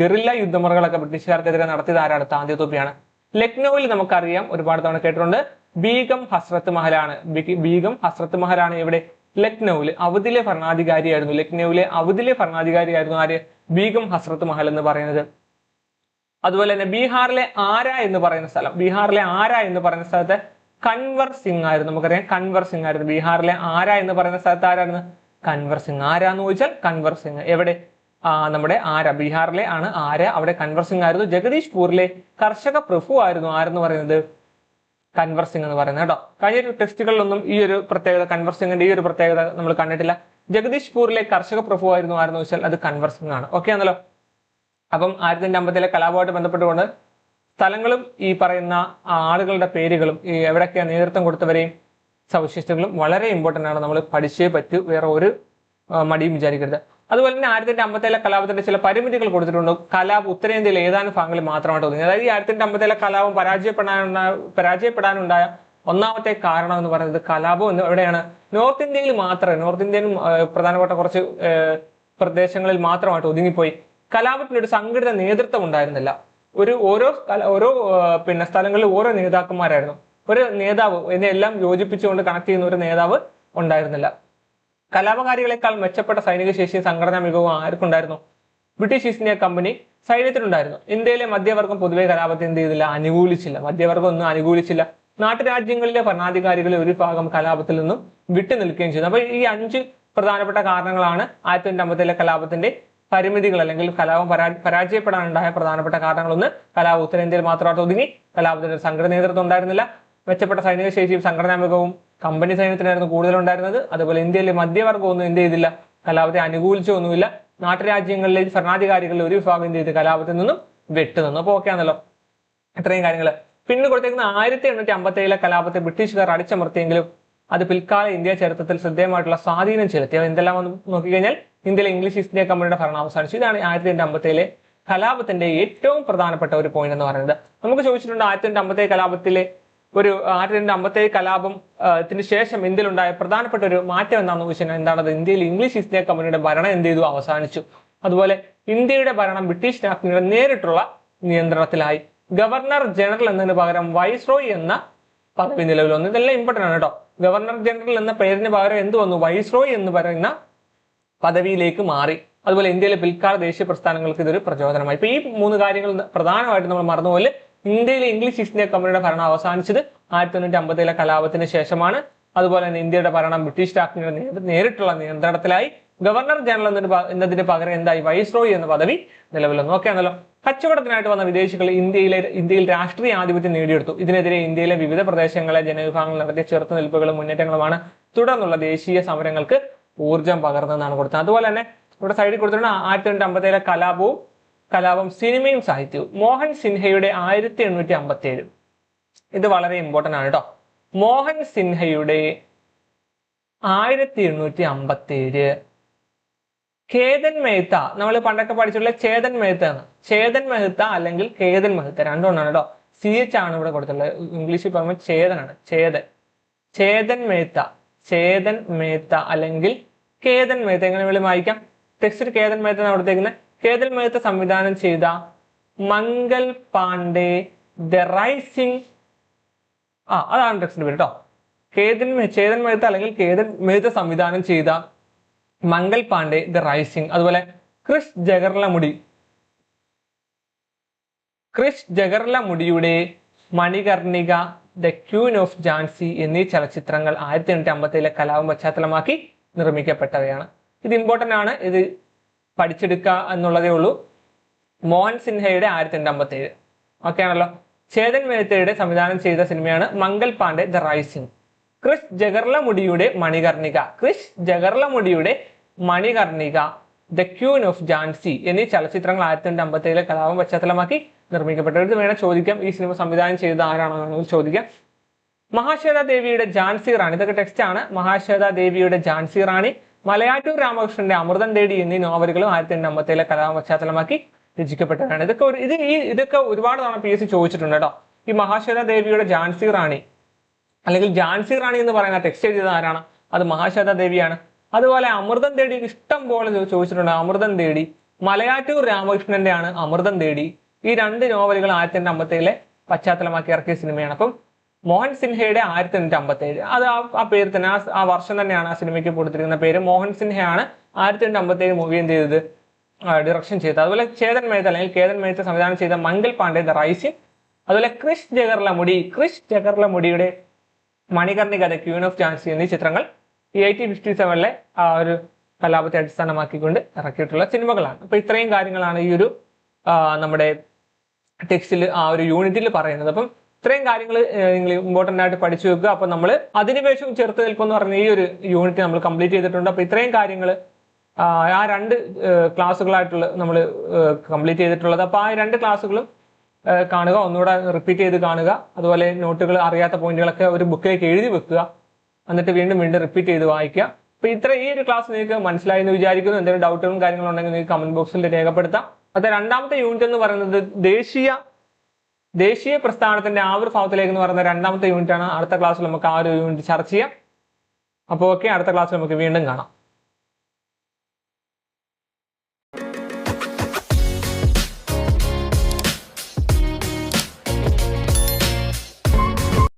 ഗറില്ല യുദ്ധമുറകളൊക്കെ ബ്രിട്ടീഷുകാർക്കെതിരെ നടത്തിയത് ആരാണ്? താന്തിയ തോപ്പിയാണ്. ലക്നൌവിൽ നമുക്കറിയാം, ഒരുപാട് തവണ കേട്ടിട്ടുണ്ട്, ബീഗം ഹസ്രത്ത് മഹലാണ് ഇവിടെ ലക്നൌവിൽ അവധിലെ ഭരണാധികാരിയായിരുന്നു. ആര്? ബീഗം ഹസ്രത്ത് മഹൽ എന്ന് പറയുന്നത്. അതുപോലെ തന്നെ ബീഹാറിലെ ആര എന്ന് പറയുന്ന സ്ഥലത്ത് കൻവർ സിംഗ് ആയിരുന്നു. നമുക്കറിയാം കൻവർ സിംഗ് ആയിരുന്നു. ബീഹാറിലെ ആര എന്ന് പറയുന്ന സ്ഥലത്ത് ആരായിരുന്നു? കൻവർ സിംഗ്. ആരാന്ന് ചോദിച്ചാൽ കൻവർ സിംഗ്. എവിടെ? നമ്മുടെ ആര, ബീഹാറിലെ ആണ് ആര. അവിടെ കൻവർ സിംഗ് ആയിരുന്നു. ജഗദീഷ്പൂരിലെ കർഷക പ്രഭു ആയിരുന്നു ആരെന്ന് പറയുന്നത്? കൻവർ സിംഗ് എന്ന് പറയുന്നത് കേട്ടോ. കഴിഞ്ഞ ടെസ്റ്റുകളിലൊന്നും ഈ ഒരു പ്രത്യേകത, കൻവർ സിംഗിന്റെ ഈ ഒരു പ്രത്യേകത നമ്മൾ കണ്ടിട്ടില്ല. ജഗദീഷ്പൂരിലെ കർഷക പ്രഭു ആയിരുന്നു ആരെന്ന് ചോദിച്ചാൽ അത് കൻവർ സിംഗ് ആണ്. ഓക്കെ ആണല്ലോ. അപ്പം 1850 കലാപവുമായിട്ട് ബന്ധപ്പെട്ടുകൊണ്ട് സ്ഥലങ്ങളും ഈ പറയുന്ന ആളുകളുടെ പേരുകളും ഈ എവിടെയൊക്കെയാണ് നേതൃത്വം കൊടുത്തവരെയും സവിശേഷതകളും വളരെ ഇമ്പോർട്ടൻ്റ് ആണ്. നമ്മൾ പഠിച്ചേ പറ്റൂ, വേറെ ഒരു മടിയും വിചാരിക്കരുത്. അതുപോലെ തന്നെ 1857 കലാപത്തിന്റെ ചില പരിമിതികൾ കൊടുത്തിട്ടുണ്ട്. കലാപം ഉത്തരേന്ത്യയിൽ ഏതാനും ഭാഗങ്ങളിൽ മാത്രമായിട്ട് ഒതുങ്ങി. അതായത് ഈ 1857 കലാപം പരാജയപ്പെടാനുണ്ടായ ഒന്നാമത്തെ കാരണം എന്ന് പറയുന്നത് കലാപം എന്ന് എവിടെയാണ്, നോർത്ത് ഇന്ത്യയിൽ മാത്രമേ, നോർത്ത് ഇന്ത്യയിലും പ്രധാനപ്പെട്ട കുറച്ച് പ്രദേശങ്ങളിൽ മാത്രമായിട്ട് ഒതുങ്ങിപ്പോയി. കലാപത്തിന് ഒരു സംഘടിത നേതൃത്വം ഉണ്ടായിരുന്നില്ല. ഓരോ പിന്നെ സ്ഥലങ്ങളിൽ ഓരോ നേതാക്കന്മാരായിരുന്നു. ഒരു നേതാവ് ഇതിനെല്ലാം യോജിപ്പിച്ചുകൊണ്ട് കണക്ട് ചെയ്യുന്ന ഒരു നേതാവ് ഉണ്ടായിരുന്നില്ല. കലാപകാരികളെക്കാൾ മെച്ചപ്പെട്ട സൈനിക ശേഷിയും സംഘടനാ മികവും ആർക്കുണ്ടായിരുന്നു? ബ്രിട്ടീഷ് ഈസ്റ്റ് ഇന്ത്യ കമ്പനി സൈന്യത്തിനുണ്ടായിരുന്നു. ഇന്ത്യയിലെ മധ്യവർഗം പൊതുവെ കലാപത്തെ എന്ത് ചെയ്തില്ല, അനുകൂലിച്ചില്ല. മധ്യവർഗം ഒന്നും അനുകൂലിച്ചില്ല. നാട്ടുരാജ്യങ്ങളിലെ ഭരണാധികാരികളെ ഒരു ഭാഗം കലാപത്തിൽ നിന്നും വിട്ടു നിൽക്കുകയും ചെയ്തു. അപ്പൊ ഈ 5 പ്രധാനപ്പെട്ട കാരണങ്ങളാണ് 1857 കലാപത്തിന്റെ പരിമിതികൾ അല്ലെങ്കിൽ കലാപം പരാജയപ്പെടാനുണ്ടായ പ്രധാനപ്പെട്ട കാരണങ്ങളൊന്ന്. കലാപം ഉത്തരേന്ത്യയിൽ മാത്രമായിട്ട് ഒതുങ്ങി. കലാപത്തിന് സംഘടന നേതൃത്വം ഉണ്ടായിരുന്നില്ല. മെച്ചപ്പെട്ട സൈനിക ശേഷിയും സംഘടനാ മികവും കമ്പനി സൈന്യത്തിനായിരുന്നു കൂടുതലുണ്ടായിരുന്നത്. അതുപോലെ ഇന്ത്യയിലെ മധ്യവർഗം ഒന്നും എന്ത് ചെയ്തില്ല, കലാപത്തെ അനുകൂലിച്ചൊന്നുമില്ല. നാട്ടുരാജ്യങ്ങളിലെ ഭരണാധികാരികളിൽ ഒരു വിഭാഗം എന്ത് ചെയ്ത് കലാപത്തിൽ നിന്നും വിട്ടുനിന്നു. അപ്പൊ ഓക്കെ ആണല്ലോ ഇത്രയും കാര്യങ്ങൾ. പിന്നെ കൊടുത്തേക്കുന്ന 1857 കലാപത്തെ ബ്രിട്ടീഷുകാർ അടിച്ചമർത്തിയെങ്കിലും അത് പിൽക്കാല ഇന്ത്യ ചരിത്രത്തിൽ ശ്രദ്ധേയമായിട്ടുള്ള സ്വാധീനം ചെലുത്തി. എന്തെല്ലാം നോക്കിക്കഴിഞ്ഞാൽ ഇന്ത്യയിലെ ഇംഗ്ലീഷ് ഈസ്റ്റ് ഇന്ത്യ കമ്പനിയുടെ ഭരണം അവസാനിച്ചു. ഇതാണ് 1857 കലാപത്തിന്റെ ഏറ്റവും പ്രധാനപ്പെട്ട ഒരു പോയിന്റ് എന്ന് പറയുന്നത്. നമുക്ക് ചോദിച്ചിട്ടുണ്ട് 1857 കലാപത്തിലെ 1857 കലാപത്തിന് ശേഷം ഇന്ത്യയിലുണ്ടായ പ്രധാനപ്പെട്ട ഒരു മാറ്റം എന്താണെന്ന് ചോദിച്ചാൽ എന്താണത്? ഇന്ത്യയിൽ ഇംഗ്ലീഷ് ഈസ്റ്റ് ഇന്ത്യ കമ്പനിയുടെ ഭരണം എന്ത് ചെയ്തു, അവസാനിച്ചു. അതുപോലെ ഇന്ത്യയുടെ ഭരണം ബ്രിട്ടീഷ് രാജ്ഞിയുടെ നേരിട്ടുള്ള നിയന്ത്രണത്തിലായി. ഗവർണർ ജനറൽ എന്നതിന് പകരം വൈസ്രോയ് എന്ന പദവി നിലവിൽ വന്നു. ഇതെല്ലാം ഇമ്പോർട്ടൻ്റ് ആണ് കേട്ടോ. ഗവർണർ ജനറൽ എന്ന പേരിന് പകരം എന്ത് വന്നു, വൈസ്രോയ് എന്ന് പറയുന്ന പദവിയിലേക്ക് മാറി. അതുപോലെ ഇന്ത്യയിലെ പിൽക്കാല ദേശീയ പ്രസ്ഥാനങ്ങൾക്ക് ഇതൊരു പ്രചോദനമായി. ഇപ്പൊ ഈ 3 കാര്യങ്ങൾ പ്രധാനമായിട്ട് നമ്മൾ മറന്നുപോലെ ഇന്ത്യയിലെ ഇംഗ്ലീഷ് ഈസ്റ്റ് ഇന്ത്യ കമ്പനിയുടെ ഭരണം അവസാനിച്ചത് 1857 കലാപത്തിന് ശേഷമാണ്. അതുപോലെ തന്നെ ഇന്ത്യയുടെ ഭരണം ബ്രിട്ടീഷ് രാജ്ഞിയുടെ നേരിട്ടുള്ള നിയന്ത്രണത്തിലായി. ഗവർണർ ജനറൽ എന്നതിന് പകരം എന്തായി, വൈസ്രോയ് എന്ന പദവി നിലവിൽ വന്നു. ഓക്കെ ആണല്ലോ. കച്ചവടത്തിനായിട്ട് വന്ന വിദേശികൾ ഇന്ത്യയിൽ രാഷ്ട്രീയ ആധിപത്യം നേടിയെടുത്തു. ഇതിനെതിരെ ഇന്ത്യയിലെ വിവിധ പ്രദേശങ്ങളെ ജനവിഭാഗങ്ങൾ നടത്തിയ ചെറുത്തുനിൽപ്പുകളും മുന്നേറ്റങ്ങളുമാണ് തുടർന്നുള്ള ദേശീയ സമരങ്ങൾക്ക് ഊർജം പകർന്നതെന്നാണ് കൊടുത്തത്. അതുപോലെ തന്നെ ഇവിടെ സൈഡിൽ കൊടുത്തിട്ടുണ്ട് 1857 കലാപം സിനിമയും സാഹിത്യവും. മോഹൻ സിൻഹയുടെ 1857 ഇത് വളരെ ഇമ്പോർട്ടൻ്റ് ആണ് കേട്ടോ. മോഹൻ സിൻഹയുടെ 1857 ഖേദൻ മെഹ്ത്ത, നമ്മൾ പണ്ടൊക്കെ പഠിച്ചിട്ടുള്ള ചേതൻ മെഹ്ത്ത ആണ്. ചേതൻ മെഹ്ത്ത അല്ലെങ്കിൽ ഖേദൻ മെഹ്ത്ത രണ്ടുകൊണ്ടാണ് കേട്ടോ. CH ആണ് ഇവിടെ കൊടുത്തിട്ടുള്ളത്. ഇംഗ്ലീഷിൽ പറയുമ്പോൾ ചേതനാണ്. ചേതൻ മെഹ്ത്ത അല്ലെങ്കിൽ ഖേദൻ മെഹ്ത്ത എങ്ങനെ വേണമെങ്കിലും വായിക്കാം. ടെക്സ്റ്റ് ഖേദൻ മെഹ്ത്ത ആണ് കൊടുത്തേക്കുന്നത്. ഖേദൻ മെഹ്ത്ത സംവിധാനം ചെയ്ത മംഗൽ പാണ്ഡെ ദ റൈസിംഗ്, അതാണ് ടെക്സ്റ്റിന്റെ പേര് കേട്ടോ. ചേതൻ മെഹ്ത്ത അല്ലെങ്കിൽ ഖേദൻ മെഹ്ത്ത സംവിധാനം ചെയ്ത മംഗൽ പാണ്ഡെ ദ റൈസിംഗ്, അതുപോലെ ക്രിഷ് ജഗർലമുഡിയുടെ Manikarnika, the queen of Jhansi എന്നീ ചലച്ചിത്രങ്ങൾ 1857 കലാപം പശ്ചാത്തലമാക്കി നിർമ്മിക്കപ്പെട്ടവയാണ്. ഇത് ഇമ്പോർട്ടൻ്റ് ആണ്, ഇത് പഠിച്ചെടുക്കുക എന്നുള്ളതേ ഉള്ളൂ. മോഹൻ സിൻഹയുടെ 1857 ഓക്കെ ആണല്ലോ. ചേതൻ മെഹ്ത്തയുടെ സംവിധാനം ചെയ്ത സിനിമയാണ് മംഗൽ പാണ്ഡെ ദ റൈസിംഗ്. ക്രിഷ് ജഗർലമുഡിയുടെ Manikarnika, the queen of Jhansi എന്നീ ചലച്ചിത്രങ്ങൾ 1857 കലാപം പശ്ചാത്തലമാക്കി നിർമ്മിക്കപ്പെട്ടത്. ഇത് വേണം ചോദിക്കാം. ഈ സിനിമ സംവിധാനം ചെയ്തത് ആരാണെന്ന് ചോദിക്കാം. മഹാശ്വേത ദേവിയുടെ ഝാൻസി റാണി, ഇതൊക്കെ ടെക്സ്റ്റ് ആണ്. മഹാശ്വേത ദേവിയുടെ ഝാൻസി റാണി, മലയാറ്റൂർ രാമകൃഷ്ണന്റെ അമൃതം തേടി എന്നീ നോവലുകളും 1857 കലാപം പശ്ചാത്തലമാക്കി രചിക്കപ്പെട്ടതാണ്. ഇതൊക്കെ ഒരുപാട് തവണ PSC ചോദിച്ചിട്ടുണ്ട് കേട്ടോ. ഈ മഹാശ്വേത ദേവിയുടെ ഝാൻസി റാണി അല്ലെങ്കിൽ ഝാൻസി റാണി എന്ന് പറയുന്ന ടെക്സ്റ്റ് എഴുതിയത് ആരാണ്? അത് മഹാശ്വേത ദേവിയാണ്. അതുപോലെ അമൃതം തേടി ഇഷ്ടം പോലെ ചോദിച്ചിട്ടുണ്ട്. അമൃതം തേടി മലയാറ്റൂർ രാമകൃഷ്ണന്റെ ആണ് അമൃതം തേടി. ഈ 2 നോവലുകൾ 1857 പശ്ചാത്തലമാക്കി ഇറക്കിയ സിനിമയാണ്. അപ്പം മോഹൻ സിൻഹയുടെ 1857 അത് ആ പേര് തന്നെ, ആ വർഷം തന്നെയാണ് ആ സിനിമയ്ക്ക് കൊടുത്തിരിക്കുന്ന പേര്. മോഹൻ സിൻഹയാണ് 1857 മൂവി എന്ത് ചെയ്തത്, ഡയറക്ഷൻ ചെയ്തത്. അതുപോലെ ചേതൻ മെഹ്ത്ത അല്ലെങ്കിൽ ഖേദൻ മെഹ്ത്ത സംവിധാനം ചെയ്ത മംഗൽ പാണ്ഡെ ദ റൈസിംഗ്, അതുപോലെ ക്രിഷ് ജഗർലമുഡിയുടെ Manikarnika, the queen of Jhansi എന്നീ ചിത്രങ്ങൾ 1857 ആ ഒരു കലാപത്തെ അടിസ്ഥാനമാക്കിക്കൊണ്ട് ഇറക്കിയിട്ടുള്ള സിനിമകളാണ്. അപ്പൊ ഇത്രയും കാര്യങ്ങളാണ് ഈ ഒരു നമ്മുടെ ടെക്സ്റ്റിൽ ആ ഒരു യൂണിറ്റിൽ പറയുന്നത്. അപ്പം ഇത്രയും കാര്യങ്ങൾ നിങ്ങൾ ഇമ്പോർട്ടൻ്റ് ആയിട്ട് പഠിച്ചു വെക്കുക. അപ്പൊ നമ്മൾ അധിനിവേശവും ചെറുത്ത് നിൽക്കും എന്ന് പറഞ്ഞ ഈ ഒരു യൂണിറ്റ് നമ്മൾ കംപ്ലീറ്റ് ചെയ്തിട്ടുണ്ട്. അപ്പൊ ഇത്രയും കാര്യങ്ങൾ ആ 2 ക്ലാസ്സുകളായിട്ടുള്ള നമ്മൾ കംപ്ലീറ്റ് ചെയ്തിട്ടുള്ളത്. അപ്പോൾ ആ 2 ക്ലാസ്സുകളും കാണുക, ഒന്നുകൂടെ റിപ്പീറ്റ് ചെയ്ത് കാണുക. അതുപോലെ നോട്ടുകൾ, അറിയാത്ത പോയിന്റുകളൊക്കെ ഒരു ബുക്കിലേക്ക് എഴുതി വെക്കുക. എന്നിട്ട് വീണ്ടും റിപ്പീറ്റ് ചെയ്ത് വായിക്കുക. അപ്പോൾ ഈ ഒരു ക്ലാസ് നിങ്ങൾക്ക് മനസ്സിലായി എന്ന് വിചാരിക്കുന്നു. എന്തെങ്കിലും ഡൗട്ടുകളും കാര്യങ്ങളും ഉണ്ടെങ്കിൽ നിങ്ങൾക്ക് കമന്റ് ബോക്സിൽ രേഖപ്പെടുത്താം. അത് രണ്ടാമത്തെ യൂണിറ്റ് എന്ന് പറയുന്നത് ദേശീയ പ്രസ്ഥാനത്തിന്റെ ആവിർഭാവത്തിലേക്ക് എന്ന് പറയുന്ന രണ്ടാമത്തെ യൂണിറ്റ് ആണ്. അടുത്ത ക്ലാസ്സിൽ നമുക്ക് ആ ഒരു യൂണിറ്റ് ചർച്ച ചെയ്യാം. അപ്പോൾ ഓക്കെ, അടുത്ത ക്ലാസ്സിൽ നമുക്ക് വീണ്ടും കാണാം.